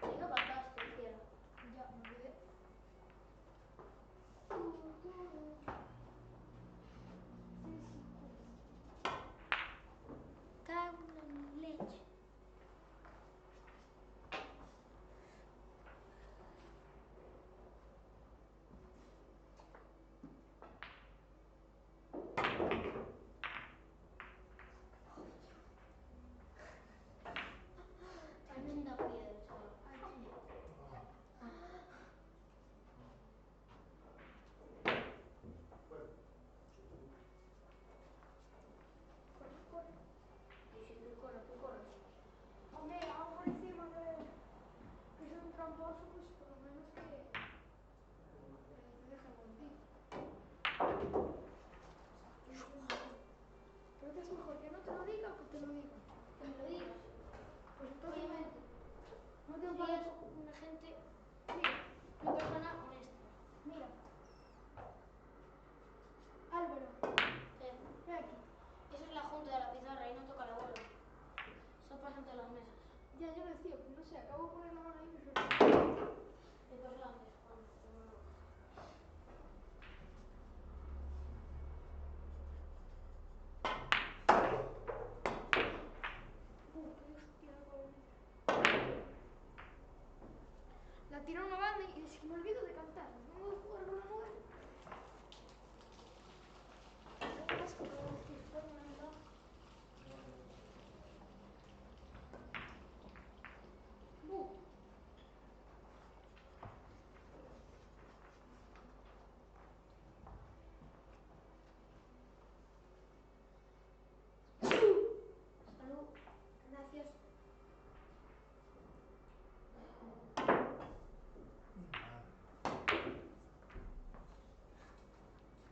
Speaker 5: Y no cantaste, cielo.
Speaker 3: Ya, me olvidé.
Speaker 5: Cago en la leche.
Speaker 3: No tengo
Speaker 5: Si
Speaker 3: para
Speaker 5: es
Speaker 3: eso.
Speaker 5: una gente,
Speaker 3: Mira,
Speaker 5: una persona honesta.
Speaker 3: mira. Álvaro,
Speaker 5: Eh,
Speaker 3: ven aquí.
Speaker 5: Esa es la junta de la pizarra y no toca la bola. Eso pasa entre las mesas.
Speaker 3: Ya, yo lo decía, pero no sé, acabo de poner la mano ahí y me suena.
Speaker 5: Y pasó antes, Juan. Pero no.
Speaker 3: Qué hostia, cabrón. La tiro a una banda y es que me olvido de cantar. No voy a jugar con la novela.
Speaker 5: ¿Qué pasa? ¿Cómo decís? Pues me han dado.
Speaker 3: Bu.
Speaker 5: Salud.
Speaker 3: Gracias.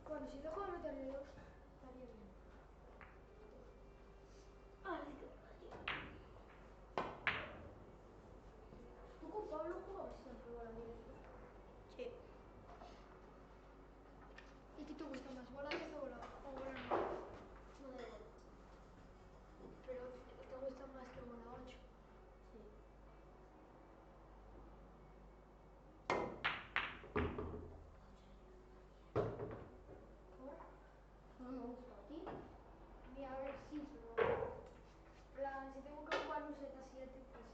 Speaker 3: Bueno, si dejo de meterle dos, estaría bien.
Speaker 5: Ay, qué rayo.
Speaker 3: ¿Tú con Pablo jugabas siempre bola directa?
Speaker 5: Sí.
Speaker 3: ¿Y qué te gusta más, bola 10 o bola 9?
Speaker 5: No da igual.
Speaker 3: Pero te gusta más que bola 8.
Speaker 5: Sí.
Speaker 3: ¿Por?
Speaker 5: No me gusta a ti.
Speaker 3: Mira, a ver, sí, pero... En plan, si tengo que jugar un set a 7, pues...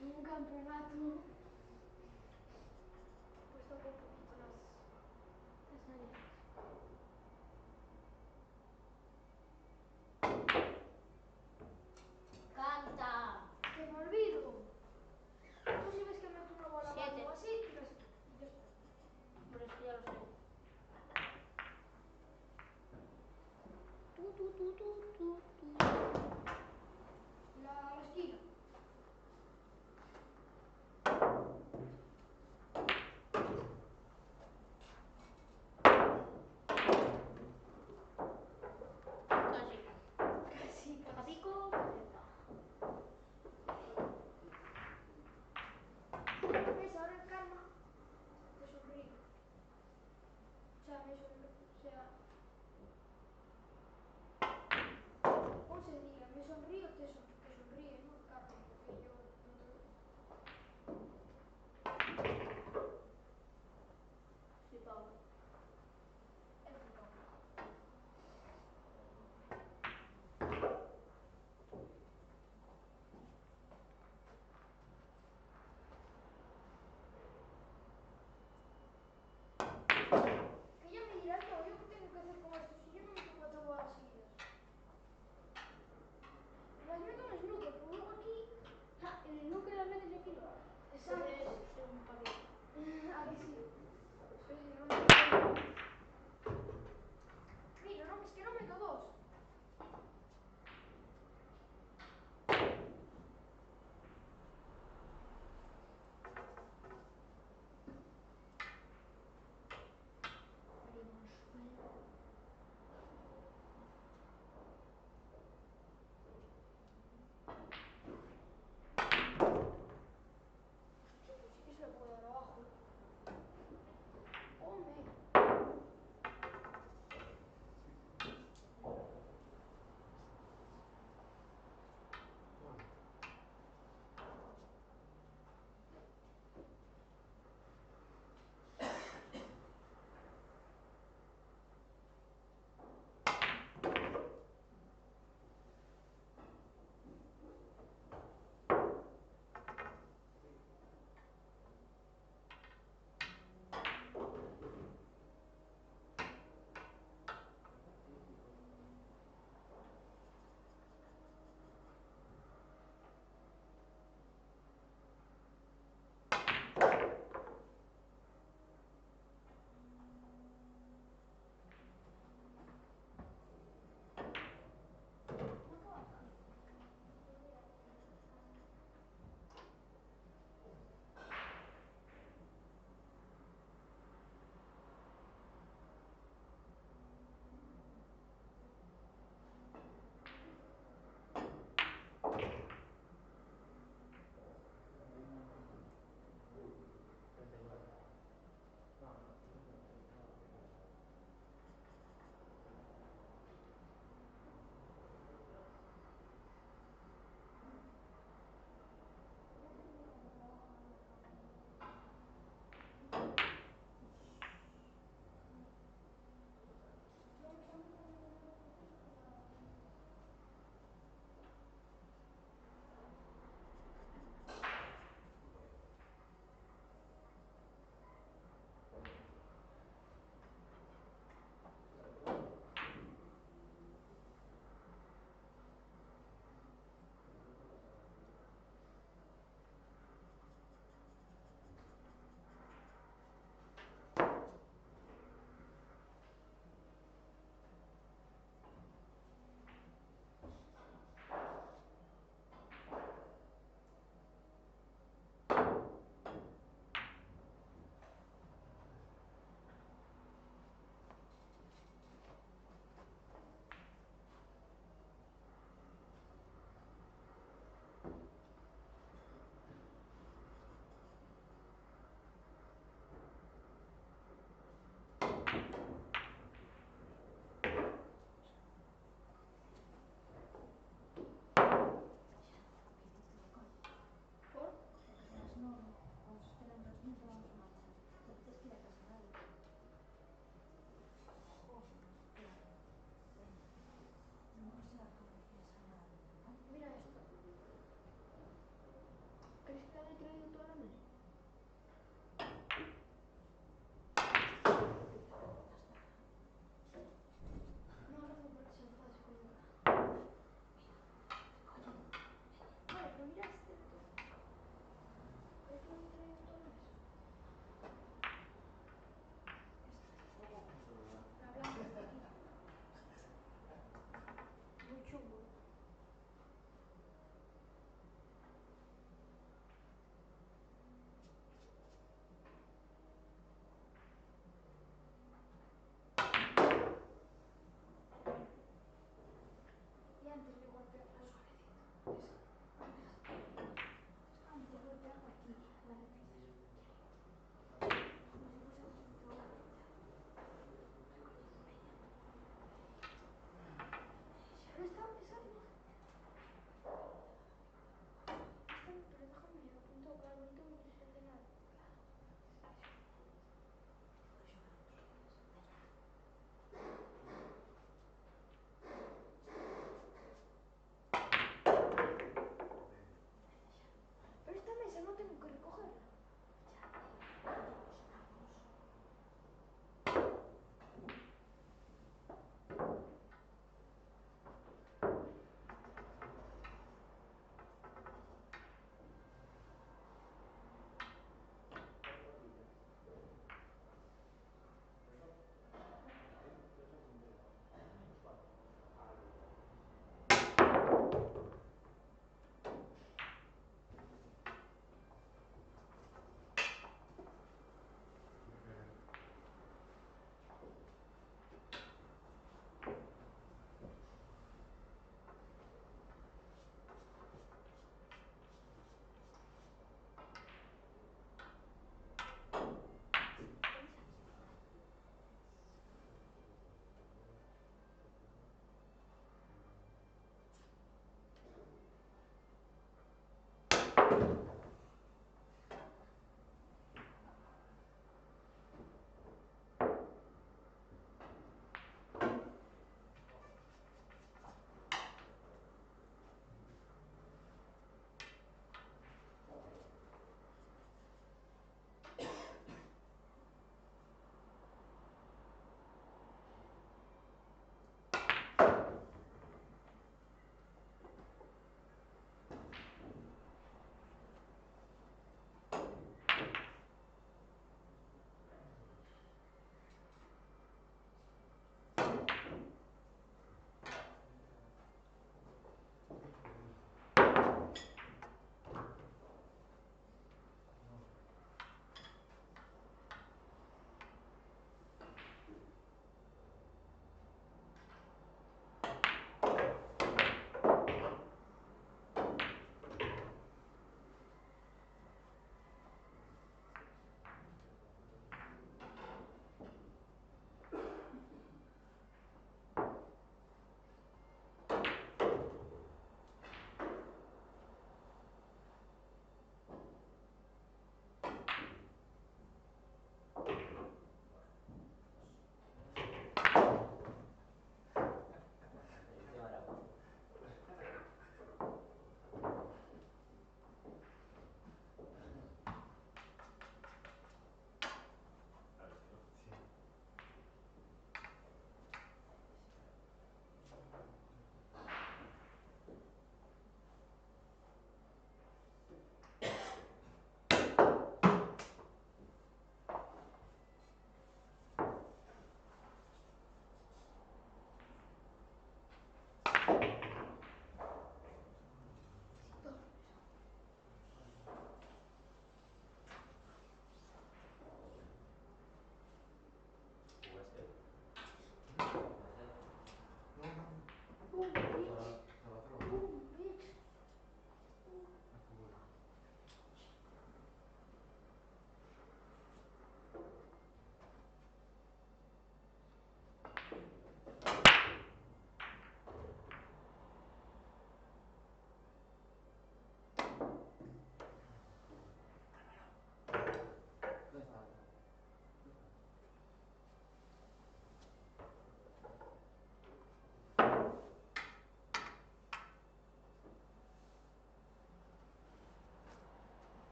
Speaker 3: En un campeonato... Pues toco un poquito las narices.
Speaker 5: Canta.
Speaker 3: ¡Que me olvido! Tú si ves que meto una bola mal
Speaker 5: 7.
Speaker 3: o así, tiras tú. Ya está.
Speaker 5: Por eso ya lo sé.
Speaker 3: La esquina.
Speaker 5: Casi.
Speaker 3: Casi,
Speaker 5: A
Speaker 3: casi.
Speaker 5: pico, caleta.
Speaker 3: ¿Ves? Ahora en calma te sonrío. O sea, me sonrío. O sea... ¿Cómo se diga? Me sonrío, te sonríe, ¿no? Carmen, porque yo...
Speaker 5: Sí, Pablo.
Speaker 3: Es mi Pablo. Que ya me dirás, no, yo qué tengo que hacer con esto si yo no meto 4 bolas seguidas. Las meto en snooker, pero luego aquí...
Speaker 5: Ja, en el snooker las metes y aquí no.
Speaker 3: ¿Sabes?
Speaker 5: Entonces, soy un palo.
Speaker 3: ¿A que sí? Soy no. Mira, no, es que no meto 2. Pues sí que se le puede dar abajo. Hombre.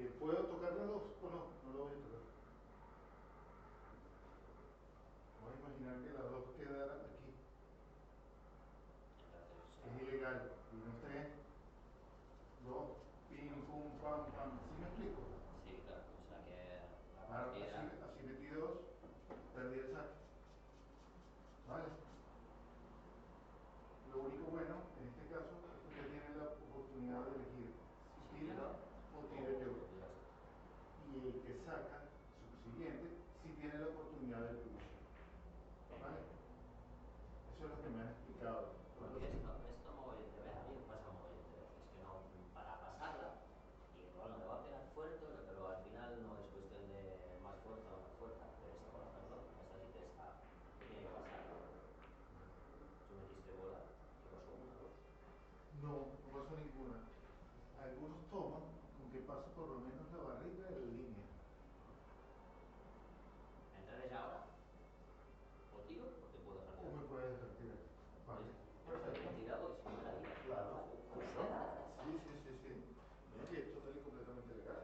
Speaker 7: ¿Puedo tocar las dos o no? No lo voy a tocar. Vamos a imaginar que las dos quedaran aquí. Es ilegal. Y no esté dos, pim, pum, pam, pam. ¿Sí me explico?
Speaker 9: Sí, claro. O sea que la
Speaker 7: Ahora,
Speaker 9: partida...
Speaker 7: así metí dos, perdí el saque. ¿Vale? Lo único bueno, en este caso, es que usted tiene la oportunidad de elegir si tira o tiro yo. Y el que saca, subsiguiente, si tiene la oportunidad del pulso. ¿Vale? Eso es lo que me han explicado.
Speaker 9: Porque esto mogollón de veces, a mí me pasa mogollón de veces, que no, para pasarla, y que bueno, le va a pegar fuerte, pero al final no es cuestión de más fuerza o menos fuerza. Pero esta, por ejemplo, esta sí que está, que tiene que pasar. Tú metiste bola, ¿qué pasó? ¿Una, dos?
Speaker 7: No, no pasó ninguna. Algunos toman con que pase por lo menos la barriga de la línea.
Speaker 9: ¿Entraré ya ahora? ¿O tiro o te puedo dejar
Speaker 7: O
Speaker 9: tirar?
Speaker 7: me puedes dejar tirar. Vale.
Speaker 9: Perfecto.
Speaker 7: Perfecto.
Speaker 9: Tirado y si no me la guía.
Speaker 7: Claro. Sí, sí, sí, sí. No, y es total y completamente legal.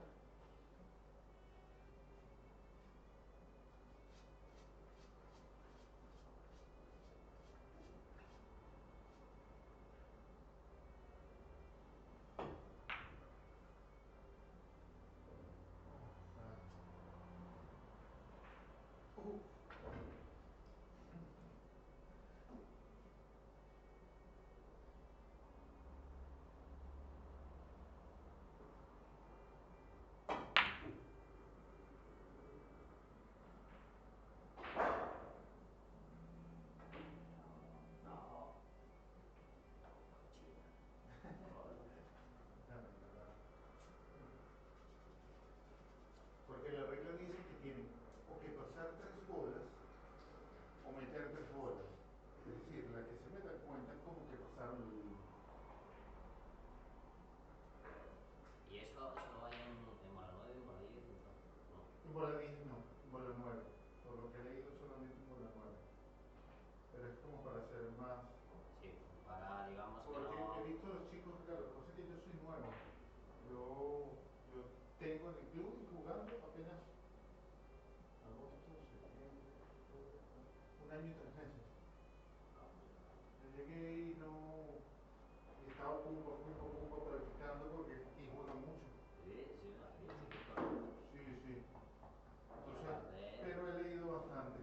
Speaker 9: No.
Speaker 7: Porque la regla dice que tienen o que pasar tres bolas o meter tres bolas. Es decir, la que se meta cuenta como que pasaron la línea.
Speaker 9: ¿Y eso no vaya en bola 9, en bola 10? No.
Speaker 7: En bola 10 no, en bola 9. Por lo que he leído solamente en bola 9. Pero es como para hacer más.
Speaker 9: Sí, para, digamos que
Speaker 7: Porque
Speaker 9: no...
Speaker 7: he visto a los chicos, claro, lo que pasa es que yo soy nuevo. Yo tengo en el club y jugando apenas agosto, septiembre, octubre, un año y 3 meses. Yo llegué y no. Y estaba pumba practicando porque aquí juegan mucho.
Speaker 9: Sí, sí, aquí sí que correcto.
Speaker 7: Sí, sí.
Speaker 9: Y
Speaker 7: Entonces,
Speaker 9: aparte...
Speaker 7: pero he leído bastante.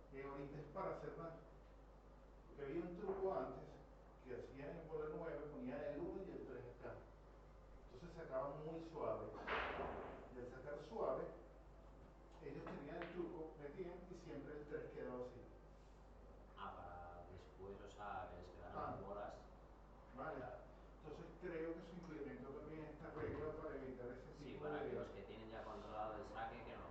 Speaker 7: Que ahorita es para hacer más. Porque había un truco antes que hacían en bola 9, ponían el 1 y el 3 acá. Entonces sacaban muy suave. Y al sacar suave, ellos tenían el truco, metían y siempre el 3 quedaba así.
Speaker 9: Ah, para después, o sea, que les quedaran
Speaker 7: Ah,
Speaker 9: las bolas.
Speaker 7: vale.
Speaker 9: Claro.
Speaker 7: Entonces creo que se implementó también esta regla para evitar ese
Speaker 9: Sí,
Speaker 7: tipo
Speaker 9: para que
Speaker 7: de.
Speaker 9: los que tienen ya controlado el saque, que no...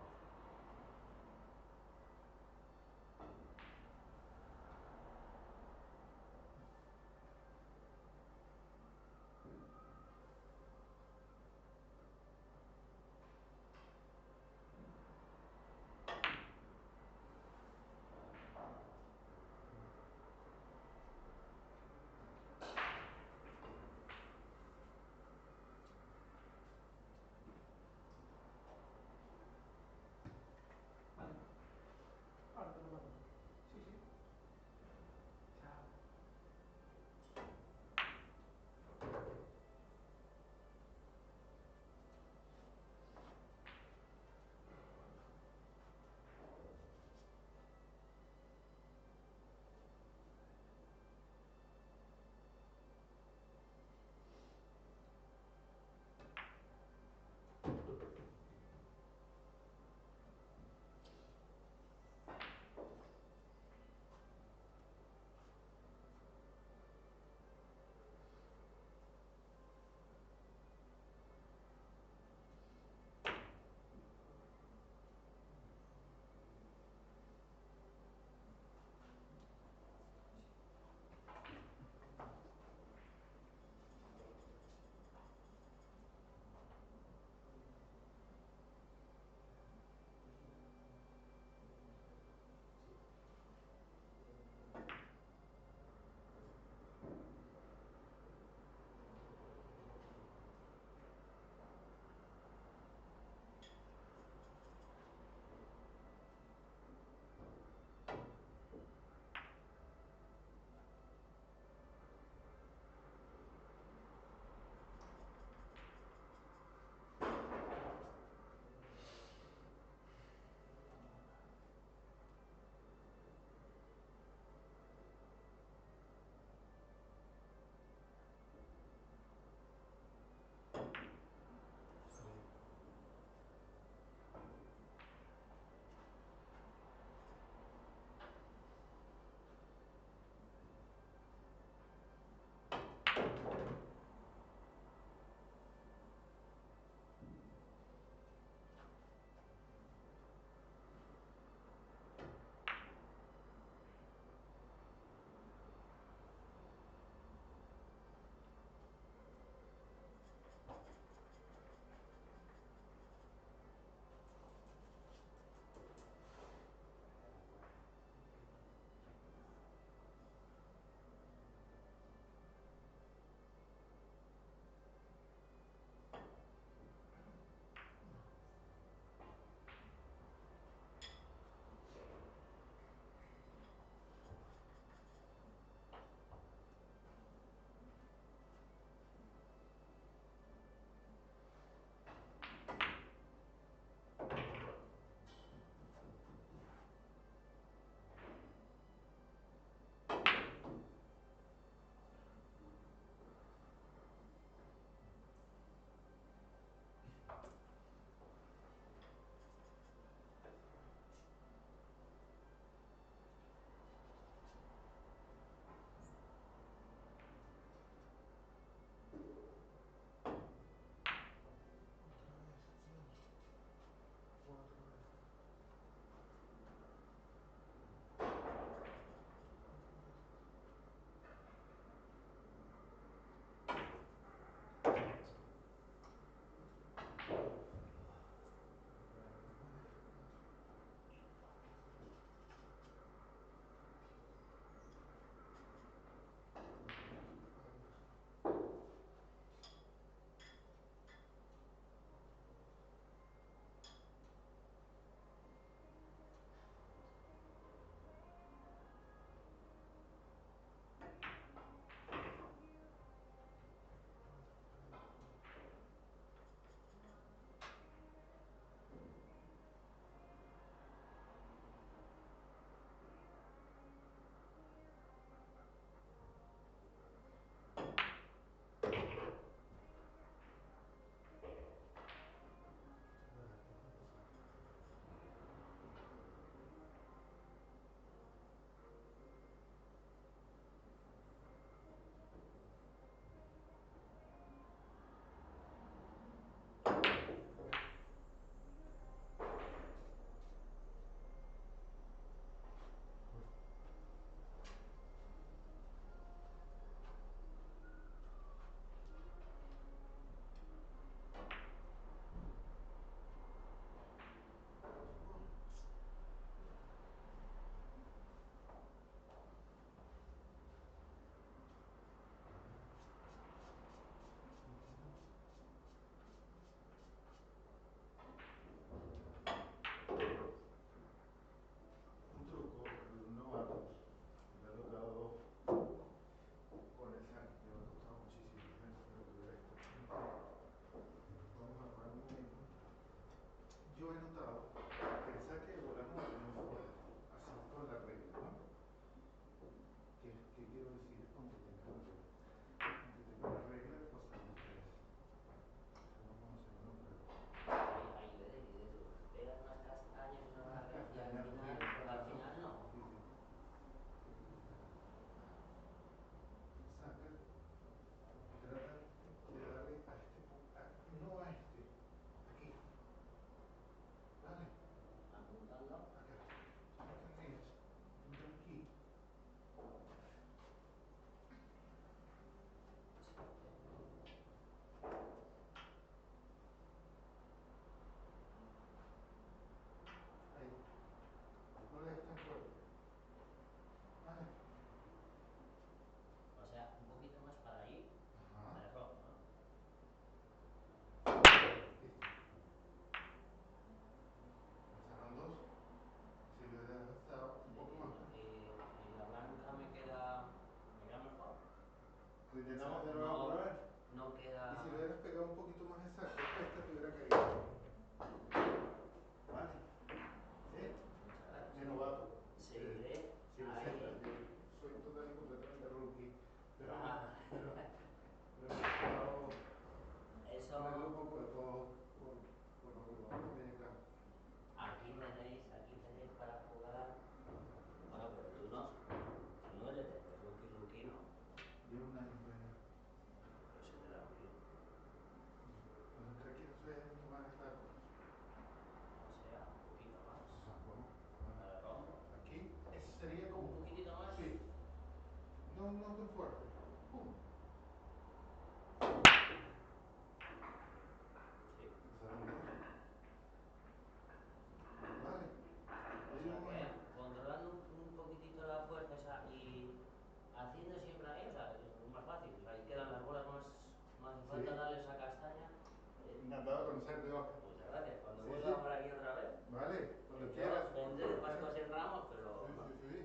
Speaker 7: conocerte, Oscar.
Speaker 9: Muchas gracias. Cuando
Speaker 7: Sí,
Speaker 9: vuelva
Speaker 7: sí.
Speaker 9: por aquí otra vez,
Speaker 7: Vale, cuando
Speaker 9: yo
Speaker 7: quieras.
Speaker 9: vendré de Pascuas en Ramos, pero no.
Speaker 7: Sí, sí, sí.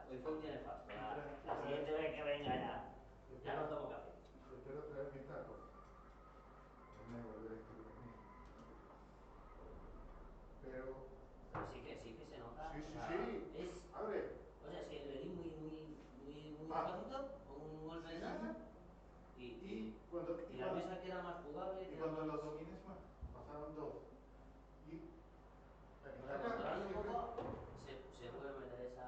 Speaker 9: Hoy fue un día nefasto. La
Speaker 7: Espera.
Speaker 9: siguiente vez que venga ya no tomo café.
Speaker 7: Espero traer mi taco. Déjame volver a escribir. Pero,
Speaker 9: Pero sí que se nota.
Speaker 7: sí,
Speaker 9: o
Speaker 7: sí,
Speaker 9: sea,
Speaker 7: sí.
Speaker 9: Es,
Speaker 7: Abre.
Speaker 9: o sea, es que le di muy
Speaker 7: Ah.
Speaker 9: despacito, un golpe de nada,
Speaker 7: Y cuando,
Speaker 9: y la mesa queda más jugable.
Speaker 7: y
Speaker 9: queda
Speaker 7: cuando
Speaker 9: más...
Speaker 7: los domines más, pasaron dos. Y
Speaker 9: Ahora, controlando un poco, se puede meter esa...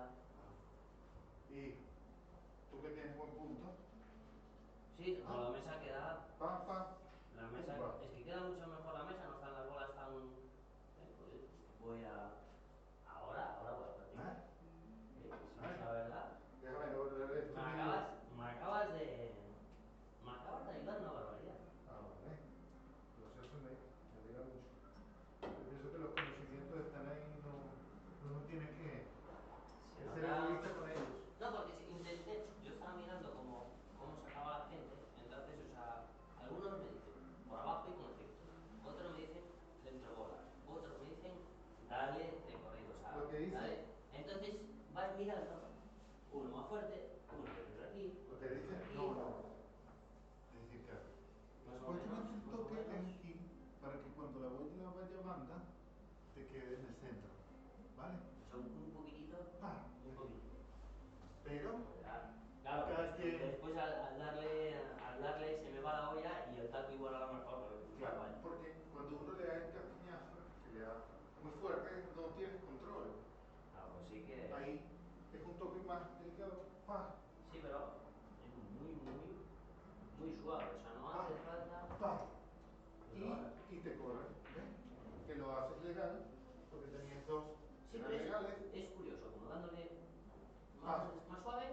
Speaker 7: Y tú que tienes buen punto.
Speaker 9: Sí, no, la mesa queda...
Speaker 7: Pam, pam.
Speaker 9: La mesa,
Speaker 7: Pumba.
Speaker 9: es que queda mucho mejor la mesa, no están las bolas tan... pues voy a... Ahora voy a practicar.
Speaker 7: ¿Ah?
Speaker 9: Sí, la verdad.
Speaker 7: Déjame volver esto.
Speaker 9: Me acabas de ayudar una barbaridad.
Speaker 7: Ah, vale. Pues eso me alegra mucho. Yo pienso que los conocimientos están ahí, uno tiene que
Speaker 9: Se
Speaker 7: ser
Speaker 9: nota-
Speaker 7: egoísta con ellos.
Speaker 9: No, porque intenté, yo estaba mirando cómo sacaba la gente, entonces, o sea, algunos me dicen por abajo y con efecto, otros me dicen dentro bolas, otros me dicen dale de corrido, o sea,
Speaker 7: Lo que dice-
Speaker 9: dale. Entonces vas mirando, uno más fuerte, uno primero aquí,
Speaker 7: Lo que dice,
Speaker 9: aquí,
Speaker 7: no. Es decir, que
Speaker 9: más o
Speaker 7: después tú
Speaker 9: menos,
Speaker 7: metes un
Speaker 9: más o
Speaker 7: toque
Speaker 9: menos.
Speaker 7: aquí para que cuando la vaya banda te quede en el centro. ¿Vale?
Speaker 9: O sea, un poquitito,
Speaker 7: Ah,
Speaker 9: un poquitito.
Speaker 7: pero
Speaker 9: Claro,
Speaker 7: cada quien-
Speaker 9: después al darle se me va la olla y el taco igual a lo mejor, pero
Speaker 7: claro,
Speaker 9: vaya.
Speaker 7: porque cuando uno le da el castañazo, que le da muy fuerte, no tienes control.
Speaker 9: Ah, pues sí que...
Speaker 7: Ahí es un toque más delicado. Pa,
Speaker 9: Sí, pero es muy suave, o sea, no hace falta...
Speaker 7: pa.
Speaker 9: que lo hagas.
Speaker 7: Y te corre. ¿Ves? Que lo haces legal, porque tenías dos
Speaker 9: Sí,
Speaker 7: eran
Speaker 9: pero
Speaker 7: legales.
Speaker 9: es curioso, como dándole
Speaker 7: Ah.
Speaker 9: más suave,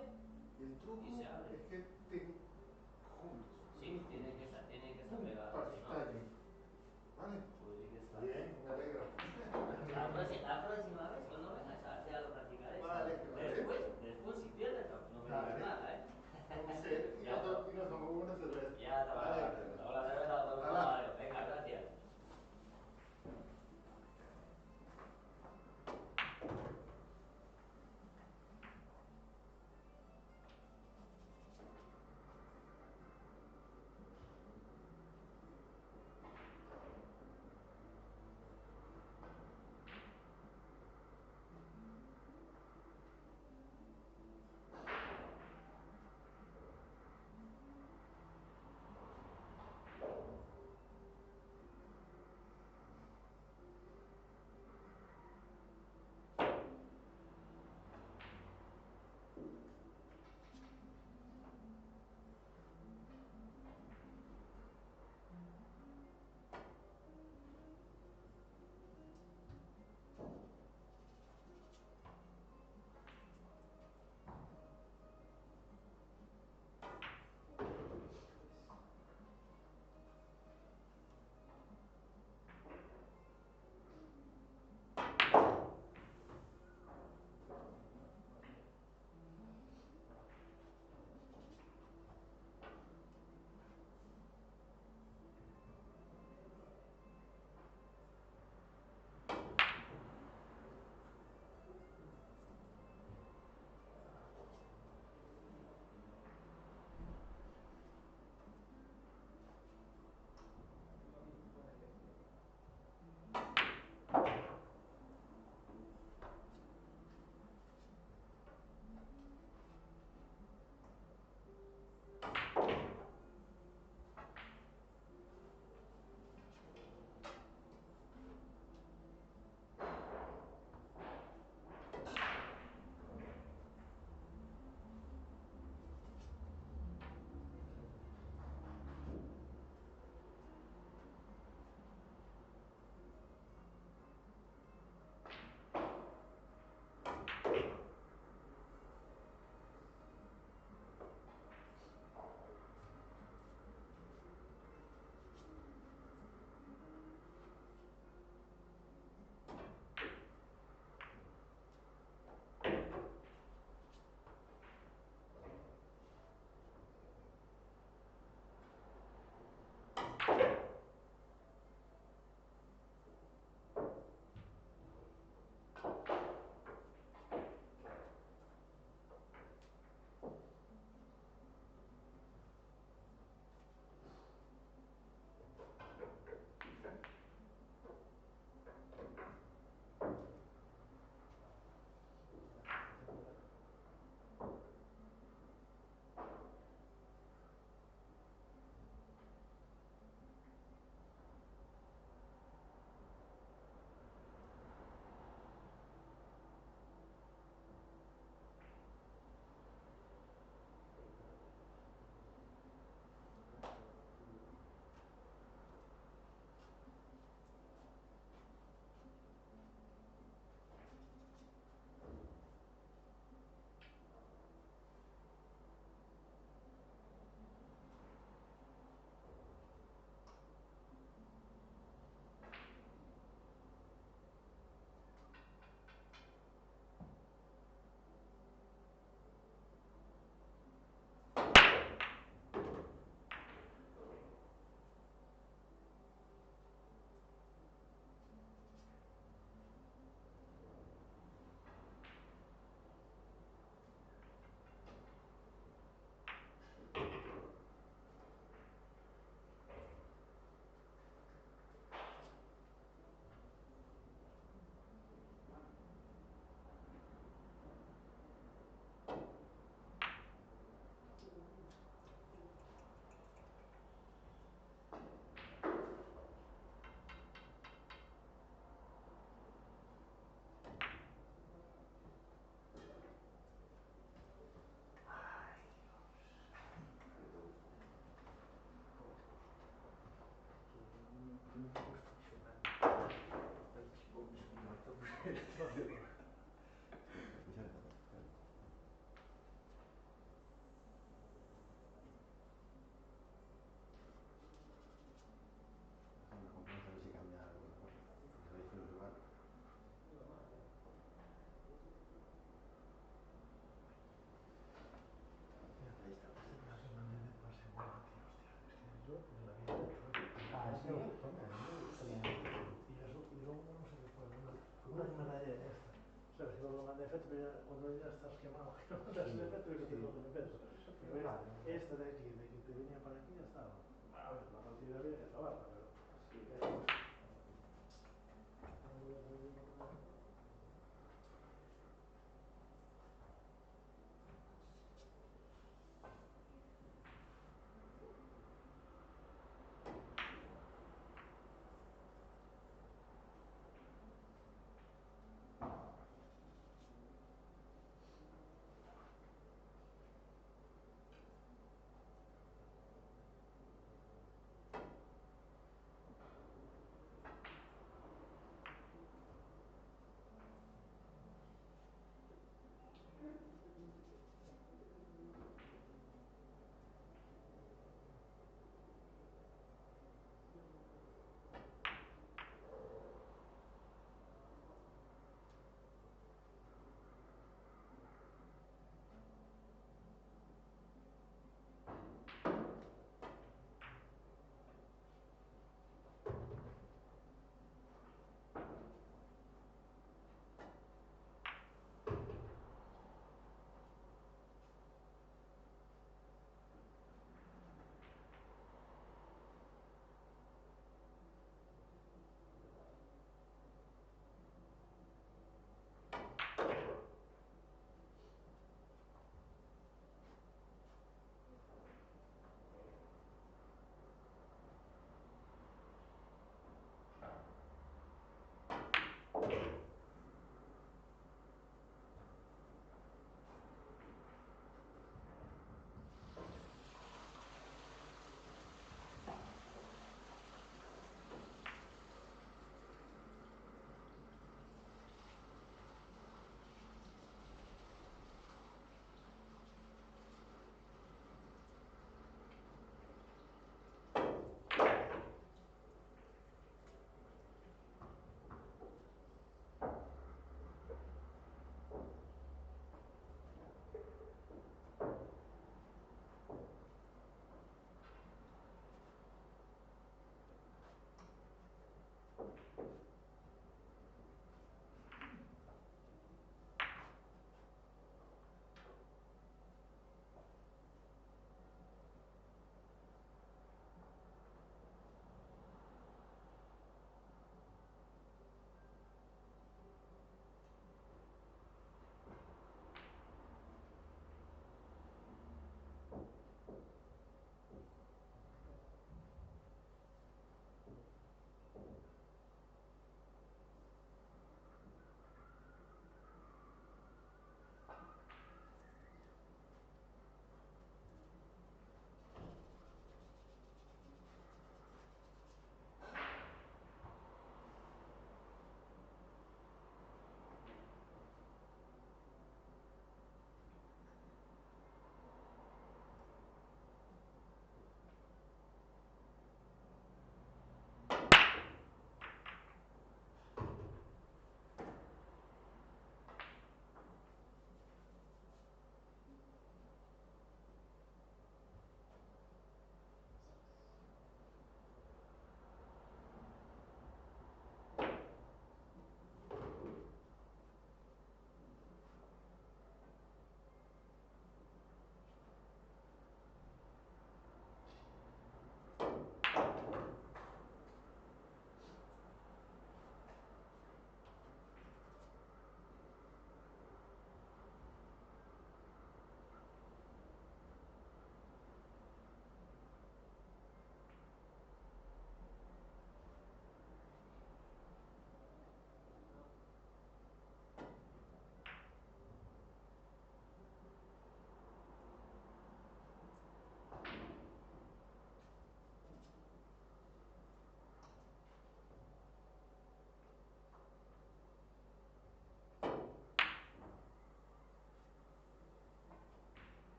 Speaker 7: El truco
Speaker 9: Y se abre.
Speaker 7: es que estén juntos.
Speaker 9: sí, tiene que estar
Speaker 7: Pum,
Speaker 9: pegado,
Speaker 7: para
Speaker 9: si
Speaker 7: que
Speaker 9: no,
Speaker 7: estallen. ¿Vale?
Speaker 9: pues sí que está.
Speaker 7: Bien, me alegro.
Speaker 9: La próxima vez, cuando vengas, ya lo practicaré.
Speaker 7: Vale, vale.
Speaker 9: Después si pierdes, no me
Speaker 7: Dale.
Speaker 9: digas nada, ¿eh?
Speaker 7: Con sed y
Speaker 9: Ya
Speaker 7: nos tomamos una cerveza.
Speaker 9: Ya te
Speaker 7: Vale.
Speaker 9: Ahora de verdad,
Speaker 7: Hala.
Speaker 9: venga, gracias.
Speaker 10: efecto, cuando ya estás quemado, que no das el efecto y no te coge el peso. Pero esta de aquí, de que te venía para aquí, ya estaba. A ver, la partida había que acabarla, pero...
Speaker 4: Sí.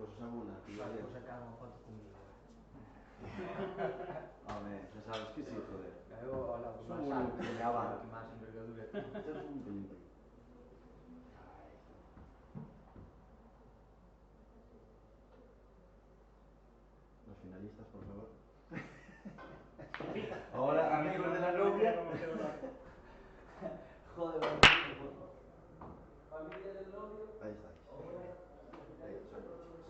Speaker 8: Pues esa una, tío.
Speaker 2: Pues se cagan cuánto conmigo.
Speaker 8: Hombre, ya sabes que sí, joder.
Speaker 2: Yo hablaba con
Speaker 8: Son
Speaker 2: más
Speaker 8: un
Speaker 2: alto,
Speaker 8: pelín.
Speaker 2: que más envergadura.
Speaker 8: Esto es un pelín. Los finalistas, por favor. Ahora, amigos de la novia. Joder, familia del novio. Ahí está. Ahí son los chicos.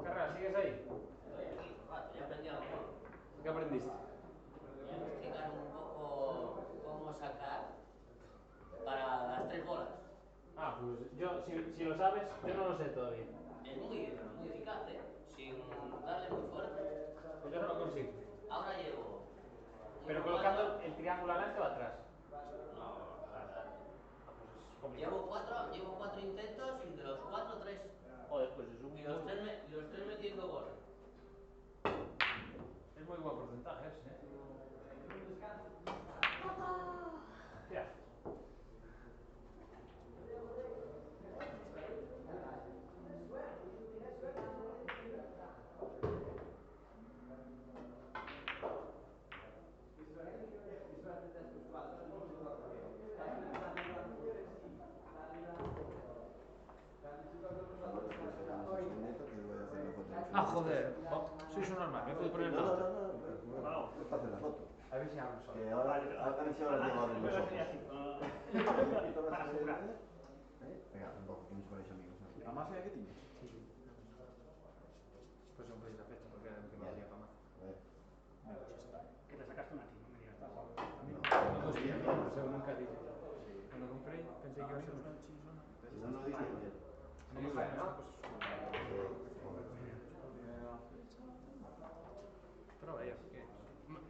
Speaker 1: Carra, ¿sigues ahí?
Speaker 9: Estoy aquí, rato, ya aprendí algo nuevo.
Speaker 1: ¿Qué aprendiste?
Speaker 9: Ya me explicaron un poco cómo sacar para las 3 bolas.
Speaker 1: Ah, pues yo, si lo sabes, yo no lo sé todavía.
Speaker 9: Es muy eficaz, ¿eh? Sin darle muy fuerte.
Speaker 1: Pues yo no lo consigo.
Speaker 9: Ahora llevo...
Speaker 1: Pero
Speaker 9: llevo
Speaker 1: colocando
Speaker 9: cuatro-
Speaker 1: el triángulo adelante o atrás.
Speaker 9: No, adelante.
Speaker 1: Ah, pues es complicado.
Speaker 9: Llevo 4 intentos y de los 4, 3.
Speaker 1: Joder, pues es un...
Speaker 9: Y los 3 metiendo gol.
Speaker 1: Es muy buen porcentaje ese, ¿eh? ¿Qué haces? Ah, joder. Oh, sois un normal, me puedo poner en la otra.
Speaker 8: No, es para hacer la foto.
Speaker 2: A ver si hablo solo.
Speaker 8: Que ahora, a ver si ahora te va a abrir los ojos.
Speaker 1: Para jugar.
Speaker 8: Venga, un poco, tienes por ahí amigos. ¿La más fea que tienes?
Speaker 1: Pues un poquito afecto porque era lo que me hacía para más.
Speaker 8: A ver.
Speaker 10: Que te sacaste una chino, me digas, está guapo.
Speaker 1: Hostia, no, eso nunca dije. Cuando compré pensé que iba a ser una chisona.
Speaker 8: Igual lo dije ayer.
Speaker 1: Muy bueno, ¿no? Pero vaya, que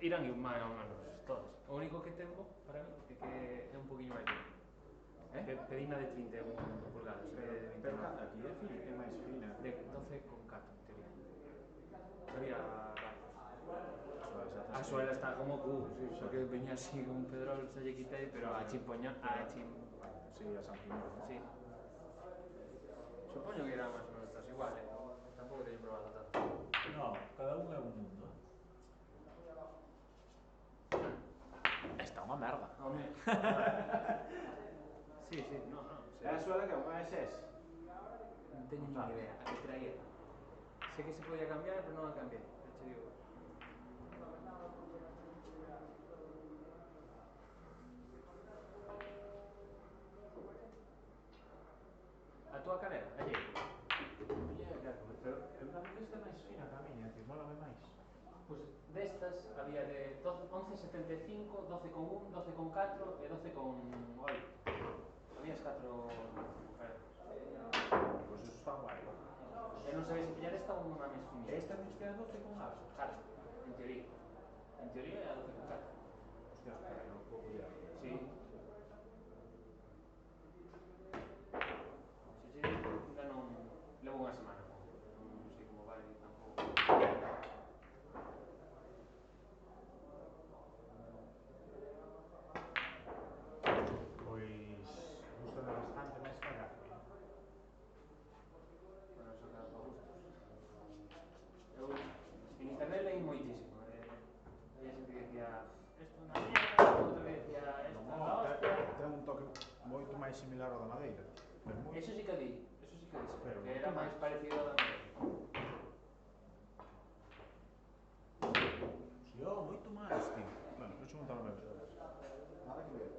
Speaker 1: irán máis ou menos todas. O único que tengo para mí é que é un poquinho máis fino. Pedina de 31 pulgadas, de 29.
Speaker 4: Pero aquí é máis fina.
Speaker 1: De 12,4 en teoría. Había a suela está como Q, sí, porque venía así con un pedrol, se lle quitei, pero a chimpoña,
Speaker 4: Sí, a San Pimón.
Speaker 1: sí. Supoño que era máis ou menos todas iguales, tampouco teño probado tanto.
Speaker 10: No, cada un é un mundo.
Speaker 4: Esta é unha merda.
Speaker 1: Home. Sí, no.
Speaker 4: É a suela que é unha SS.
Speaker 1: Non teño ni idea a que traía. Sé que se podía cambiar, pero non a cambié. Ya te digo. A túa cadera, allí.
Speaker 4: Pero eu tamén esta é máis fina que a miña, que molame máis.
Speaker 1: Pues destas había de 11,75, 12,1, 12,4 e 12,8. Habías 4 ofertas.
Speaker 4: Pois eso está guai.
Speaker 1: E non sabes se pillar esta ou unha máis finita.
Speaker 4: Esta tens que é 12 con algo.
Speaker 1: Claro, en teoría. En teoría é a 12,4.
Speaker 4: Hostia, espera, non pouco ya.
Speaker 1: Sí. Si ainda non... Levo unha semana. Non sei como vai tampouco.
Speaker 7: máis similar ao da madeira. Pero moi...
Speaker 1: Eso sí que di,
Speaker 7: Pero
Speaker 1: que era
Speaker 7: moito
Speaker 1: máis parecido ao da madeira.
Speaker 7: Si, moito máis, tío. Bueno, vou montar a ver.
Speaker 8: Nada que ver.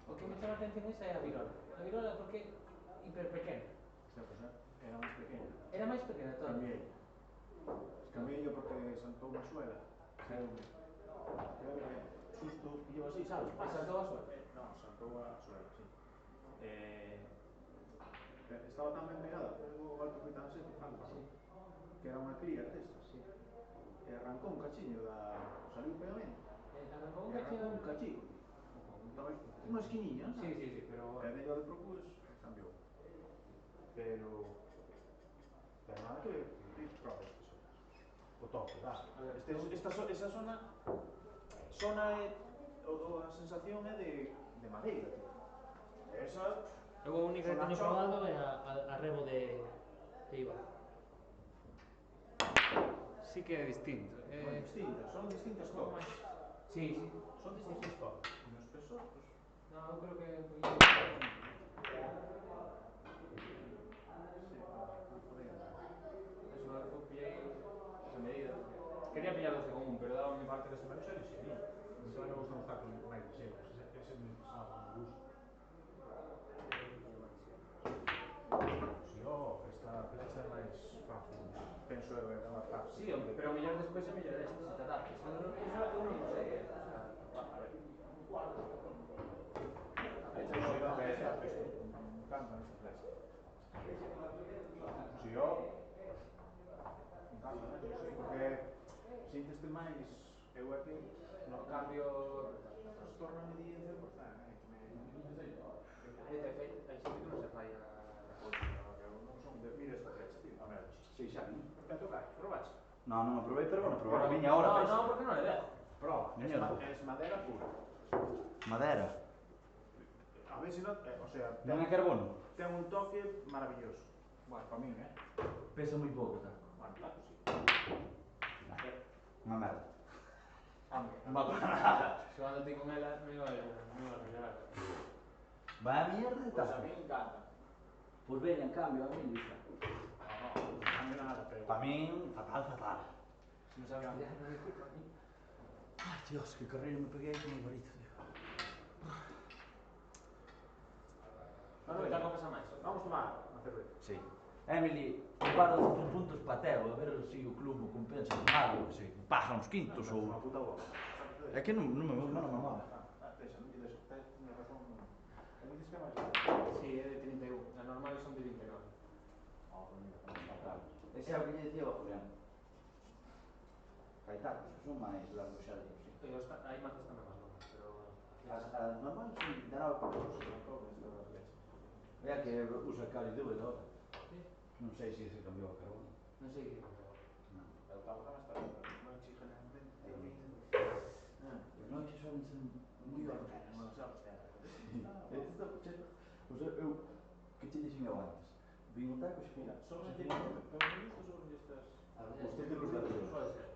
Speaker 1: O que me chama a atención esa é a virola. A virola porque hiper pequena.
Speaker 7: Hostia, pues era máis pequena.
Speaker 1: Era máis pequena todo.
Speaker 7: Cambiei. Cambiei yo porque saltou unha suela. Saiu-me. Susto, pillo así, sabes?
Speaker 1: E saltou a súa?
Speaker 7: No, saltou a suela, sí. Estaba tan ben pegada, o golpe foi tan seco,
Speaker 1: Sí.
Speaker 7: que era unha cría destas.
Speaker 1: Sí.
Speaker 7: E arrancou un cachiño da... Saliu o pegamento.
Speaker 1: Arrancou un
Speaker 7: E arrancou un
Speaker 1: cachiño.
Speaker 7: cachico. Unha esquiniña,
Speaker 1: Sí,
Speaker 7: sabes?
Speaker 1: sí, sí, pero...
Speaker 7: E medio de procures, cambiou. Pero nada que ver, prova estas zonas. O toque, dá. Esa zona é... A sensación é de madeira, tío. Esa...
Speaker 1: Eu a única que teño probado é a rebo de Ibar. Sí que é distinto.
Speaker 7: Son distintas toques.
Speaker 1: Sí, sí.
Speaker 7: Son distintos toques. E no espesor, pues...
Speaker 1: No, eu creo que é un poquinho diferente. Eso eu pillei esa medida. Quería pillar 12 común, pero daba mi parte que se me...
Speaker 7: Sí, sí. Entón me gusta buscar con máis xeos. Ese me pasaba con gusto. Si, esta flecha é máis fácil. Penso eu, é adaptarse.
Speaker 1: Sí, pero mellor despois é mellor este, se te adaptas. Eso eu non o sei, o sea...
Speaker 7: A ver. Me encantan estas flechas. Si, me encantan, sí, porque sínteste máis... Eu é que no cambio trastorno me di en 100%,
Speaker 1: Hai xente que non se fai a...
Speaker 7: eu non son de... Mira esta flecha, tío. A ver,
Speaker 8: Sí, xa vi.
Speaker 7: que tocar, probaste?
Speaker 8: No, non aprobei, pero bueno, probar a miña ahora.
Speaker 1: No,
Speaker 8: ves?
Speaker 1: no, porque non le dejo.
Speaker 7: Proba,
Speaker 8: Mierda.
Speaker 7: es madera pura.
Speaker 8: Madera.
Speaker 7: A ver se non... o sea,
Speaker 8: Non é carbono.
Speaker 7: ten un toque maravilloso. Bueno, para min,
Speaker 8: Pesa moi pouco, tá?
Speaker 7: Bueno, taco sí.
Speaker 8: Unha merda.
Speaker 7: Va para nada.
Speaker 1: Xogando ti con ela, non iba a mellorar.
Speaker 8: Vai a mierda e
Speaker 7: Pues a
Speaker 8: tal.
Speaker 7: mí me encanta.
Speaker 8: Pois ben, en cambio, a mí dice.
Speaker 7: No cambio nada, pero...
Speaker 8: Para min, fatal, fatal.
Speaker 1: Se non sabes tirar, non é culpa mí.
Speaker 8: Ay, Dios, que carreiro me peguei con o barito, tío.
Speaker 1: Bueno, taco pesa máis.
Speaker 7: Vamos tomar a cerveza.
Speaker 8: Sí. Emily, un par de 5 puntos para Teo, a ver se o club o compensa con algo, que se paga uns quintos ou...
Speaker 7: Unha puta bola.
Speaker 8: É que non me mola.
Speaker 7: Deixa, non lle des, tiene razón. El dices que máis?
Speaker 1: Sí, é de 31. As normales son de 29.
Speaker 7: Pues mira, fatal.
Speaker 8: Ese é o que lle dicía o Julián. Hai tacos que son máis largos xa, digo, sí.
Speaker 1: Hai mazas tamén máis longas, pero...
Speaker 8: As normales son 29 puntos. Vea que usa cari dúbel ahora.
Speaker 1: Sí.
Speaker 8: Non sei se se cambiou a carbono.
Speaker 1: Non sei que...
Speaker 8: Non.
Speaker 7: El cabo tamén está ben, pero non exige generalmente.
Speaker 8: As noites son moi horteras.
Speaker 7: Demasiado horteras.
Speaker 8: O sea, eu, que te dixen eu antes? Vin o taco e
Speaker 7: Mira,
Speaker 8: mira,
Speaker 7: son
Speaker 8: se
Speaker 7: de
Speaker 8: fina...
Speaker 7: estas...
Speaker 8: Os títulos da vida.
Speaker 1: Pode ser.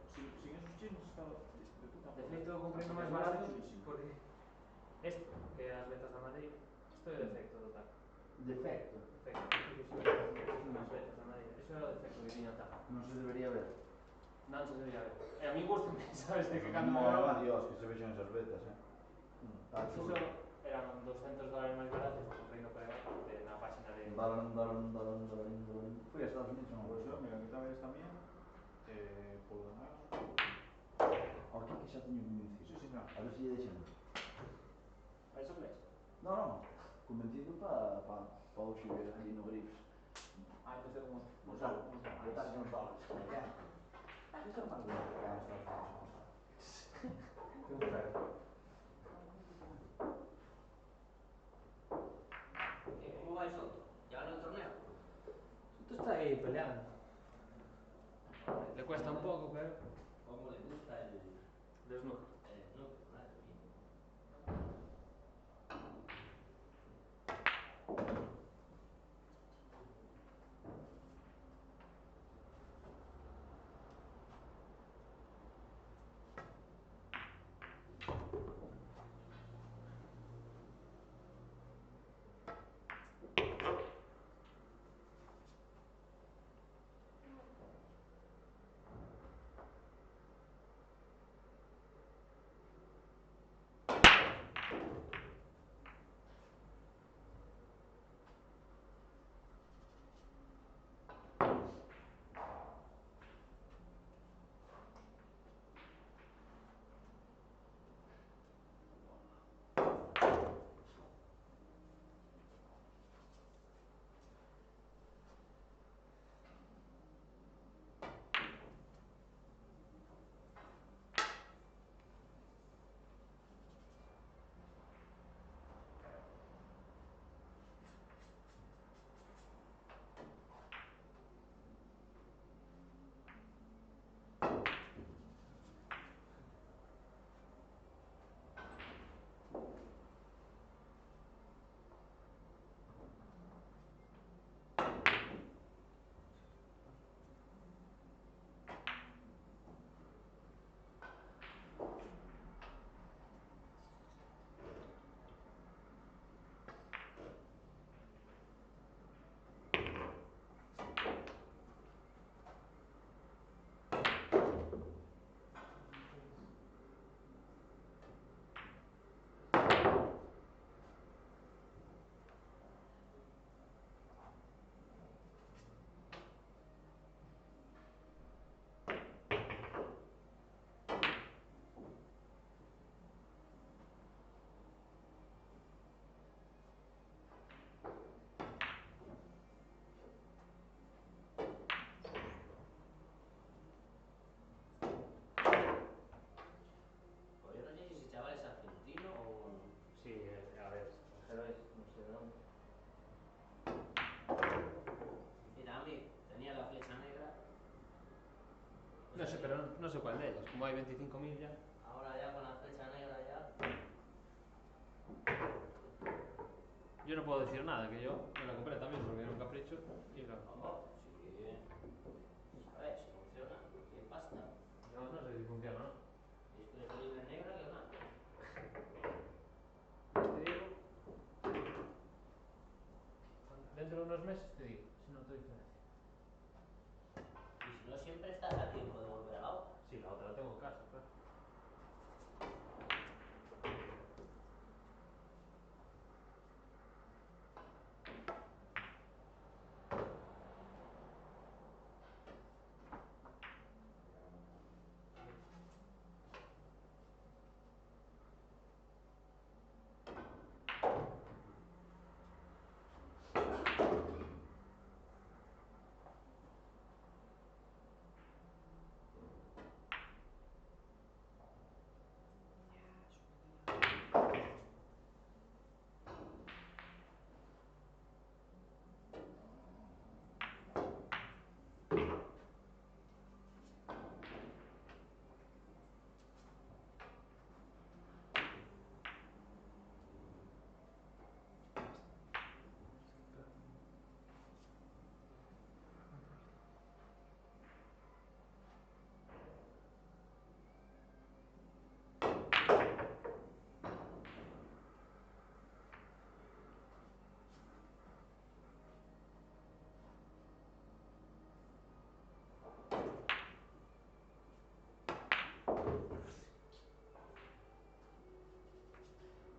Speaker 7: Sin esos chismos está de puta
Speaker 1: De
Speaker 7: madre.
Speaker 1: feito, comprendo máis barato porque... Esto, que é as vetas da madeira, isto é o defecto do taco.
Speaker 8: Defecto.
Speaker 1: Defecto. As vetas da madeira. Iso era o defecto que tiña o taco.
Speaker 8: Non se debería ver.
Speaker 1: Non se debería ver. E a mí gusta, sabes, de que cando me
Speaker 8: No,
Speaker 1: droga...
Speaker 8: Dios, que se vexan esas vetas, Está
Speaker 1: Iso
Speaker 8: chulo.
Speaker 1: eran $200 máis baratos, comprei no prega na página de...
Speaker 8: Dalón. Fui a Estados Unidos, non
Speaker 7: Pues
Speaker 8: vou.
Speaker 7: yo, mira, que tal vez tamén, por lo demás...
Speaker 8: O aquí que xa teño convencido.
Speaker 7: Sí, señor.
Speaker 8: A ver se lle deixan.
Speaker 7: A esa flecha?
Speaker 8: Non. Convencido pa hoxe ver aquí no Grifes.
Speaker 7: Empecé como...
Speaker 8: Botar uns dólares. Isto é máis bonito que hai nos Estados Unidos.
Speaker 1: Que un ferro.
Speaker 9: ¿Cómo va el Soto? ¿Ya ganó el torneo?
Speaker 1: Soto está aí peleando. Le cuesta un pouco, pero De snooker.
Speaker 9: No, madre mía. Pues yo no sé si ese chaval es argentino o un...
Speaker 1: Sí, a ver, extranjero es, no sé de dónde.
Speaker 9: Mira, a mí tenía la flecha negra.
Speaker 1: No sé, pero no sé cuál de ellos. Como hay 25.000 ya.
Speaker 9: Ahora ya con la flecha negra ya...
Speaker 1: Yo no puedo decir nada, que yo me la compré también porque era un capricho y la compré.
Speaker 9: Oh, sí. A ver, si funciona. ¿Qué pasta?
Speaker 1: Yo no sé si funciona o no.
Speaker 9: Es preferible negra que blanca.
Speaker 1: Te digo, dentro de unos meses te digo, si noto diferencia.
Speaker 9: Y si no, siempre estás a tiempo de volver a la otra.
Speaker 1: Sí, la otra la tengo en casa, claro.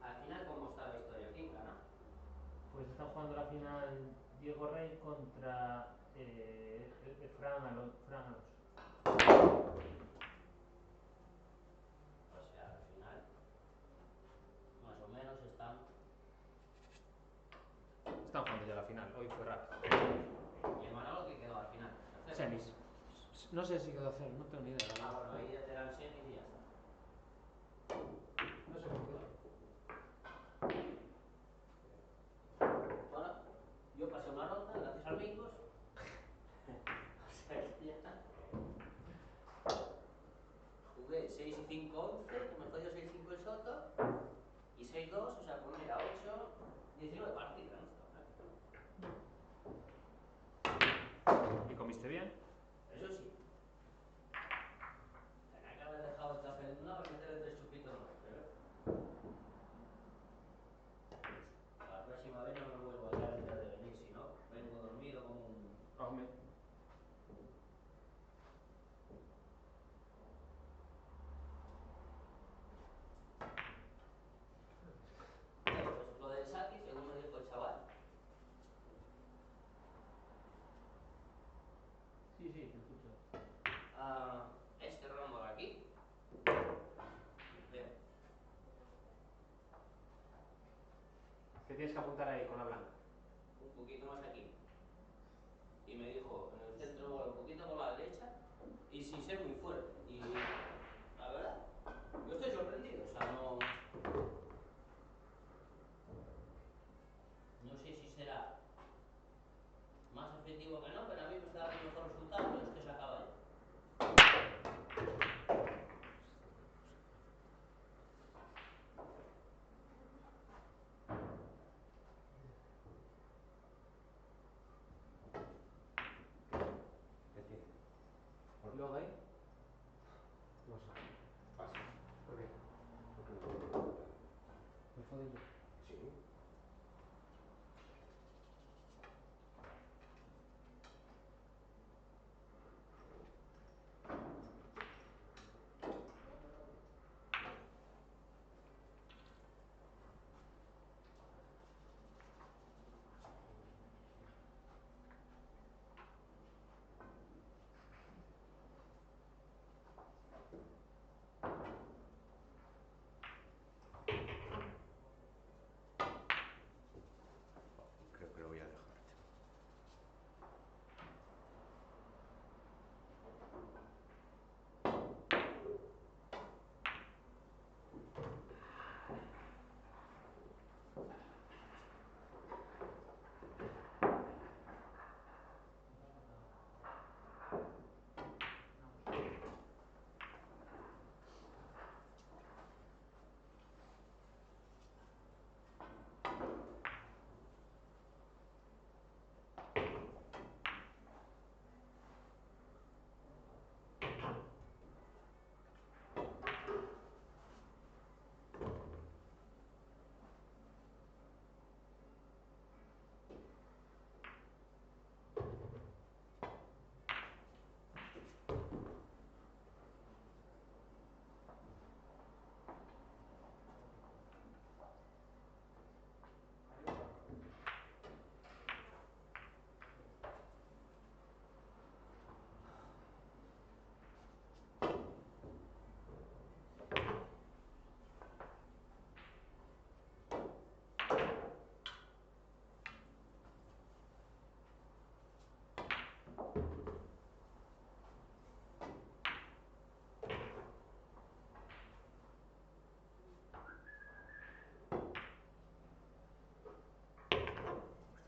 Speaker 9: Al final, ¿cómo está la historia aquí en Cana?
Speaker 1: Pues están jugando la final Diego Rey contra Fran Alonso.
Speaker 9: O sea, al final, más o menos están...
Speaker 1: Están jugando ya la final, hoy fue rápido.
Speaker 9: ¿Y el Manolo que quedó al final? ¿Tercero?
Speaker 1: Semis. No sé si quedó a cero, no tengo ni idea.
Speaker 9: Ah, bueno, ahí ya te dan semis y ya está.
Speaker 1: No sé cómo quedó.
Speaker 9: Bueno, yo pasé una ronda gracias al Micos. O sea que ya... Jugué 6 y 5, 11, que me jodió 6 y 5 el Soto, y 6 2, o sea, pues mira, 8, 19 partidas, ¿no?
Speaker 1: ¿Y comiste bien?
Speaker 9: Eso sí. Tenía que haber dejado el café en un lado y meterle 3 chupitos más, pero... La próxima vez no me vuelvo a echar antes de venir, si no, vengo dormido como un...
Speaker 1: Hombre.
Speaker 9: Pues lo del Saki, según me dijo el chaval.
Speaker 1: Sí, sí, te escucho.
Speaker 9: Este rombo de aquí. Bien.
Speaker 1: ¿Qué tienes que apuntar ahí con la blanca?
Speaker 9: Un poquito más aquí. Y me dijo, en el centro, bueno, un poquito por la derecha y sin ser muy fuerte. Y la verdad, yo estoy sorprendido, o sea, no sé si será más efectivo que no, pero a mí me está dando mejor resultado que los que sacaba yo.
Speaker 4: ¿Qué tiene?
Speaker 1: ¿Y luego ahí? No sé.
Speaker 4: Pasa.
Speaker 1: ¿Por qué?
Speaker 4: Porque no puedo preguntar.
Speaker 1: ¿Me jodí yo?
Speaker 4: Sí. Creo que lo voy a dejar.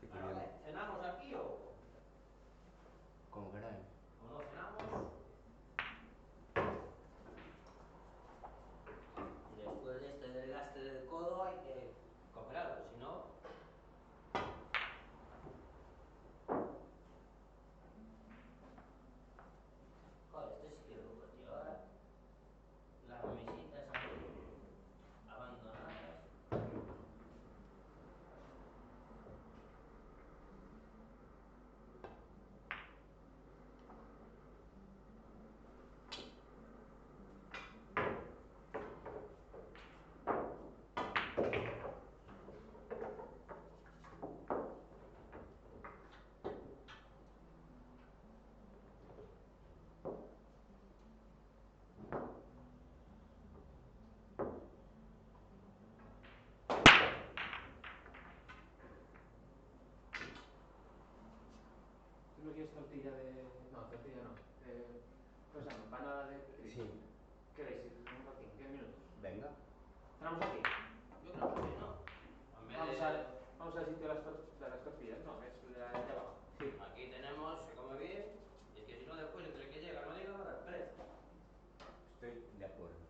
Speaker 4: Estoy
Speaker 9: Bueno,
Speaker 4: comiendo.
Speaker 9: ¿cenamos aquí o
Speaker 4: Como queráis.
Speaker 9: no cenamos? Después de este desgaste del codo hay que comer algo, si no... Joder, este sí que es duro, tío. Ahora las mesitas ahí abandonadas.
Speaker 1: ¿Tú no quieres tortilla de...? No, tortilla no. ¿Cómo se llama? Empanada de pepino.
Speaker 4: Sí.
Speaker 1: ¿Queréis ir un ratín? 10 minutos.
Speaker 4: Venga.
Speaker 1: ¿Entramos aquí?
Speaker 9: Yo creo que sí, ¿no? En vez
Speaker 1: Vamos,
Speaker 9: de...
Speaker 1: vamos al sitio de las tortillas, ¿no? Es el de abajo.
Speaker 4: Sí.
Speaker 9: Aquí tenemos, se come bien, y es que si no después entre que llega no llega va a dar pereza.
Speaker 4: Estoy de acuerdo.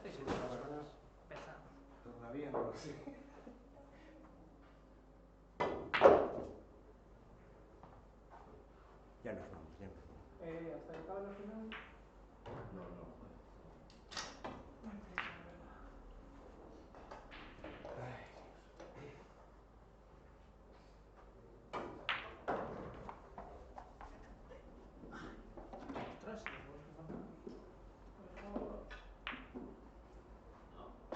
Speaker 10: Sí,
Speaker 4: la verdad,
Speaker 10: pesado.
Speaker 4: todavía no lo sé. Ya nos vamos, ya nos vamos.
Speaker 10: Hasta que acabe la final.
Speaker 4: No, no, joder. Ay,
Speaker 10: Ostras, los juegos que faltan aquí. Pues no.
Speaker 9: ¿No?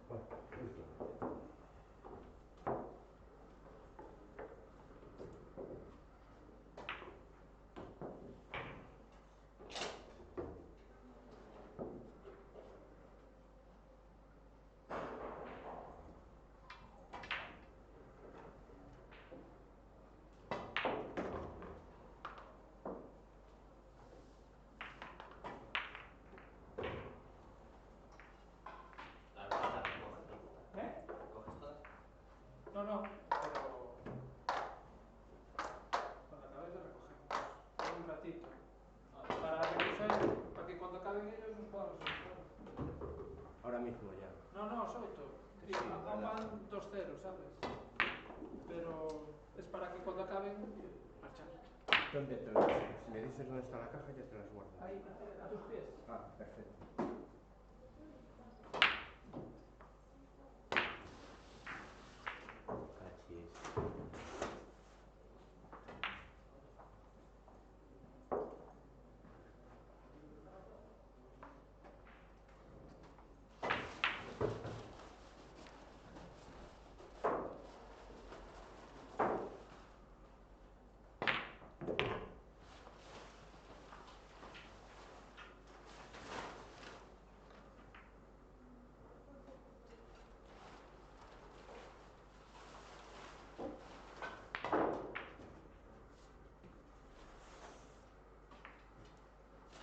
Speaker 4: bueno, listo.
Speaker 9: Las bolas las recoges, ¿no?
Speaker 10: ¿Eh?
Speaker 9: ¿Recoges todas?
Speaker 10: No, no, pero cuando acabes de recogemos. Por un ratito. Para recoger, para que cuando acaben ellos nos podamos recoger.
Speaker 4: Ahora mismo ya.
Speaker 10: No, no, solto.
Speaker 4: Sí,
Speaker 10: Aún
Speaker 4: verdad.
Speaker 10: van 2-0, ¿sabes? Pero es para que cuando acaben, marchar.
Speaker 4: ¿Dónde te las... Si me dices dónde está la caja, ya te las guardo.
Speaker 10: Ahí, a tus pies.
Speaker 4: Ah, perfecto. Cachis.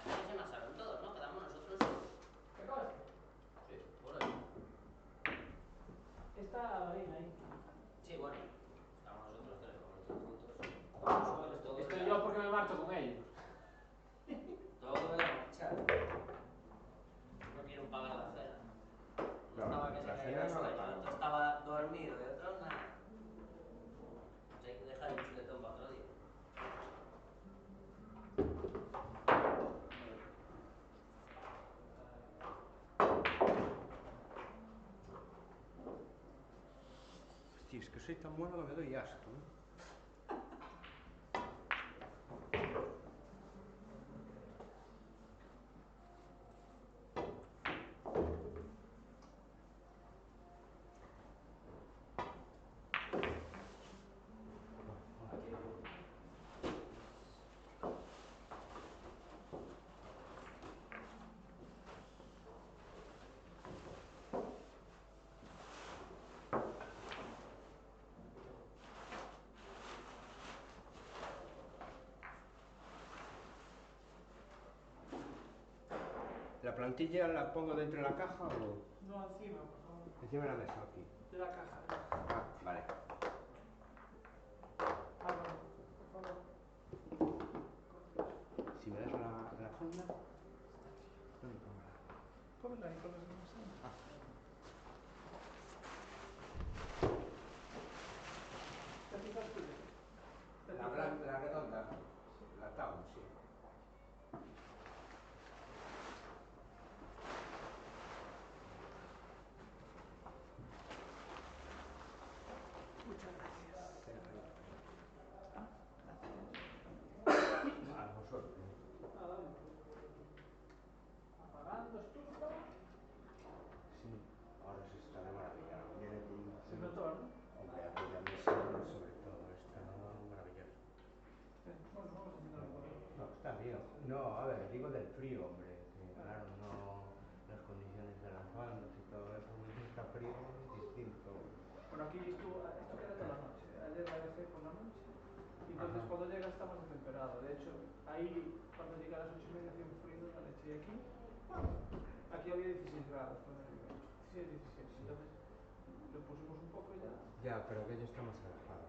Speaker 9: Aquí se marcharon todos, ¿no? Quedamos nosotros solos.
Speaker 10: ¿Qué acabaste?
Speaker 9: Sí, por hoy.
Speaker 10: Está bien ahí.
Speaker 9: Sí, bueno. Estamos nosotros tres, vamos todos juntos. Vamos solos, todo
Speaker 10: Estoy
Speaker 9: ya.
Speaker 10: yo porque me marcho con ellos.
Speaker 9: Todo voy a marchar. No quieren pagar la cena. Uno
Speaker 4: No,
Speaker 9: estaba que se
Speaker 4: la
Speaker 9: caía
Speaker 4: cena
Speaker 9: de
Speaker 4: no la
Speaker 9: sueño,
Speaker 4: pagamos.
Speaker 9: otro estaba dormido y otro nada. Pues hay que dejar el chuletón para otro día.
Speaker 4: Hostia, es que soy tan bueno que me doy asco, ¿eh? ¿La plantilla la pongo dentro de la caja o...?
Speaker 10: No, encima, por favor.
Speaker 4: Encima de la mesa, aquí.
Speaker 10: De la caja.
Speaker 4: Ah, vale.
Speaker 10: Álvaro, por favor.
Speaker 4: Si me das la funda... ¿Dónde pongo la...?
Speaker 10: Póngela ahí con las demás.
Speaker 4: Ah.
Speaker 10: ¿Te fijas tú?
Speaker 4: La redonda. La town, sí.
Speaker 10: Muchas gracias.
Speaker 4: A vosotros.
Speaker 10: Nada, apagando estufa.
Speaker 4: Sí, ahora se está de maravilla. Viene con un...
Speaker 10: Se notó, ¿no?
Speaker 4: Hombre, aquella mesa, sobre todo, está maravillosa.
Speaker 10: Bueno, vamos a cenar por ahí.
Speaker 4: No, está bien. No, a ver, digo del frío, hombre. Que, claro, no... Las condiciones de las bandas y todo eso, pues está frío distinto.
Speaker 10: Bueno, aquí estuvo, esto queda toda la noche. Ayer la dejé por la noche. Y entonces
Speaker 4: Ajá.
Speaker 10: cuando llega está más temperado. De hecho, ahí cuando llega a las 8:30 hace un frío de la leche. Y aquí
Speaker 2: Aquí había 16 grados cuando yo iba. 16, 17. Entonces lo pusimos un poco y ya.
Speaker 11: Ya, pero aquello está más alejado.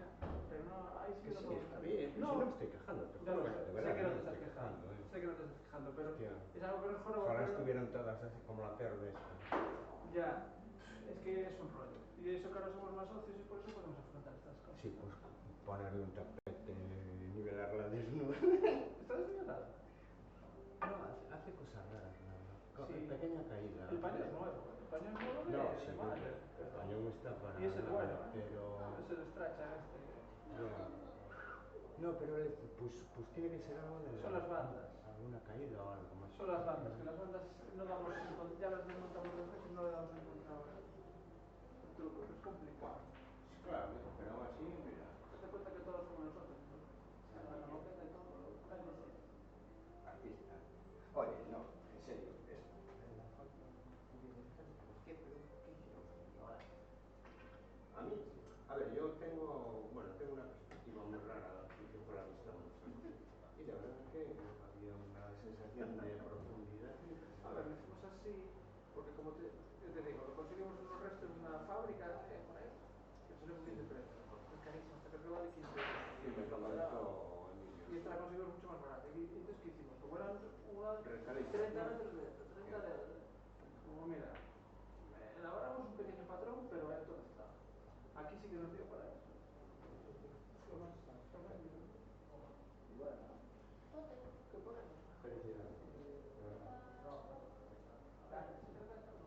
Speaker 2: Ya. Pero no, ahí sí
Speaker 11: Que
Speaker 2: que no
Speaker 11: sí,
Speaker 2: podemos.
Speaker 11: está bien,
Speaker 2: No,
Speaker 11: si no me estoy quejando, te
Speaker 2: ya
Speaker 11: juro
Speaker 2: lo
Speaker 11: que
Speaker 2: sé,
Speaker 11: de
Speaker 2: sé
Speaker 11: verdad
Speaker 2: que
Speaker 11: no
Speaker 2: no
Speaker 11: me
Speaker 2: te estás
Speaker 11: estoy
Speaker 2: quejando.
Speaker 11: quejando.
Speaker 2: Sé que no te estás quejando, pero
Speaker 11: Hostia.
Speaker 2: es algo que nos jode.
Speaker 11: Ojalá
Speaker 2: pero-
Speaker 11: estuvieran todas así como la peor de esta.
Speaker 2: Ya, es que es un rollo. Y eso que ahora somos más socios y por eso podemos afrontar estas cosas.
Speaker 11: Sí, pues ponerle un tapete, nivelarla desnuda.
Speaker 2: ¿Está desnivelada?
Speaker 11: No, hace cosas raras, la verdad.
Speaker 2: Sí.
Speaker 11: Pequeña caída.
Speaker 2: El paño es nuevo. El paño es nuevo de,
Speaker 11: No,
Speaker 2: de
Speaker 11: sí,
Speaker 2: madre.
Speaker 11: el pañón está para
Speaker 2: Y es el
Speaker 11: nada,
Speaker 2: bueno, ¿eh?
Speaker 11: pero...
Speaker 2: Es el estracha este.
Speaker 11: Ya. No, pero pues tiene que ser algo de...
Speaker 2: Son las bandas.
Speaker 11: Alguna caída o algo más.
Speaker 2: Son las bandas, que las bandas no damos en, ya las desmontamos dos veces y no le damos encontrado el truco, que es complicado.
Speaker 11: Claro, pero aún así, mira.
Speaker 2: Te cuenta que todos somos nosotros, entonces. La moqueta y todo, cállese.
Speaker 11: Artista. Oye, no, en serio, ¿qué hicieron ahora? A mí, a ver, yo tengo una perspectiva muy rara del sitio por la vista dorsal. Y la verdad es que había una sensación de profundidad
Speaker 2: A ver,
Speaker 11: impresionante.
Speaker 2: lo hicimos así, porque como yo te digo, lo conseguimos en unos restos de una fábrica, por ahí, que no sé por qué dice precio, es carísimo, hasta creo que vale 15 euros.
Speaker 11: Sí, me lo comentó Emilio.
Speaker 2: Y esta la conseguimos mucho más barata. Y entonces, ¿qué hicimos? Como eran unas 30
Speaker 11: Recalista.
Speaker 2: metros de esto, 30 de... Como mira, elaboramos un pequeño patrón, pero todo está. Aquí sí que nos dio para eso. Fue más bien. Y bueno, ¿qué ponemos?
Speaker 11: Felicidades.
Speaker 2: Gracias, gracias.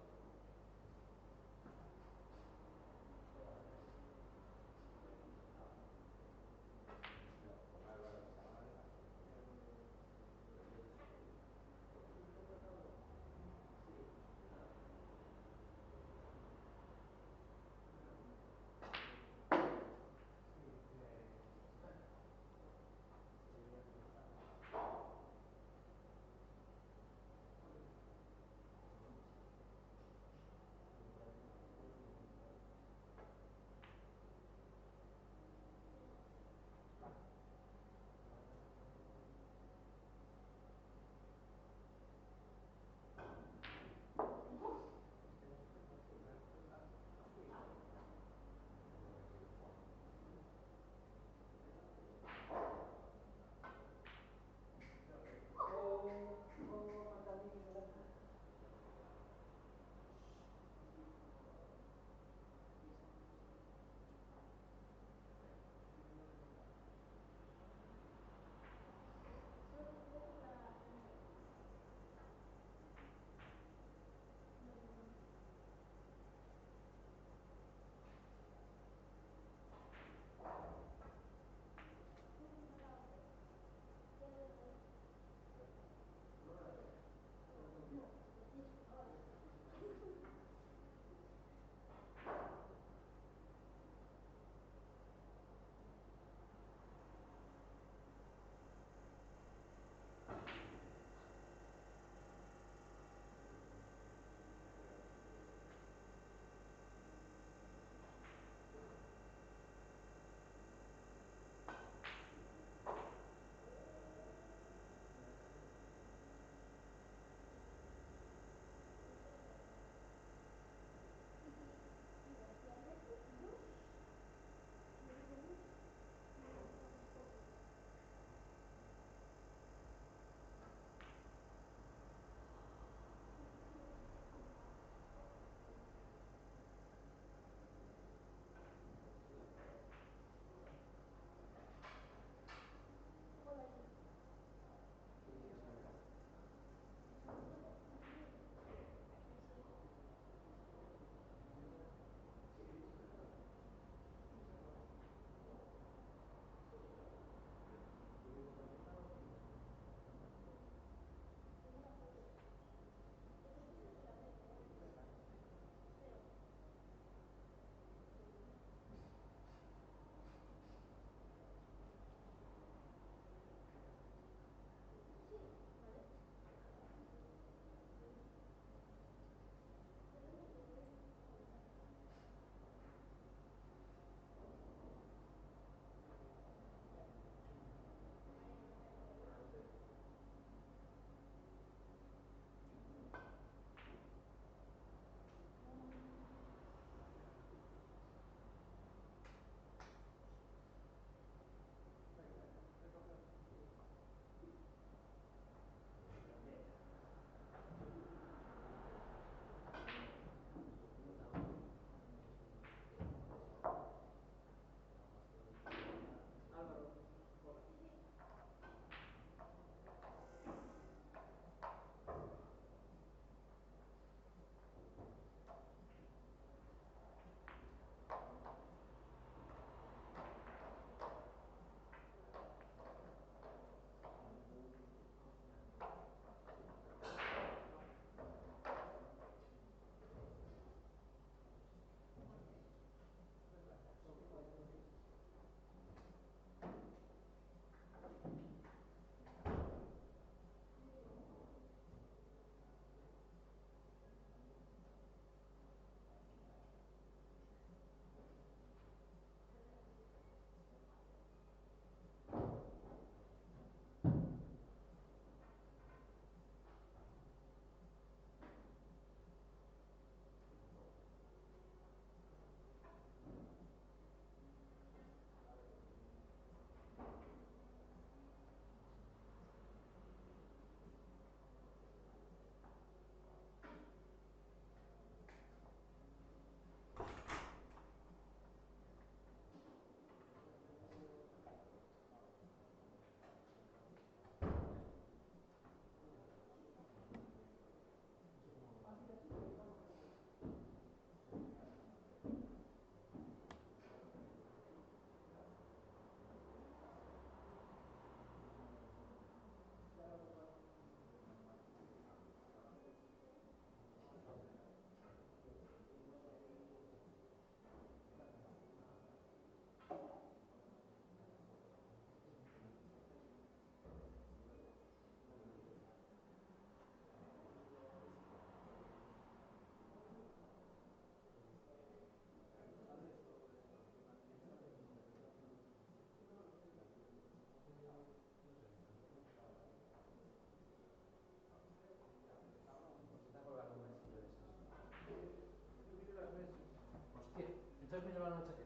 Speaker 2: Entonces me llevaron a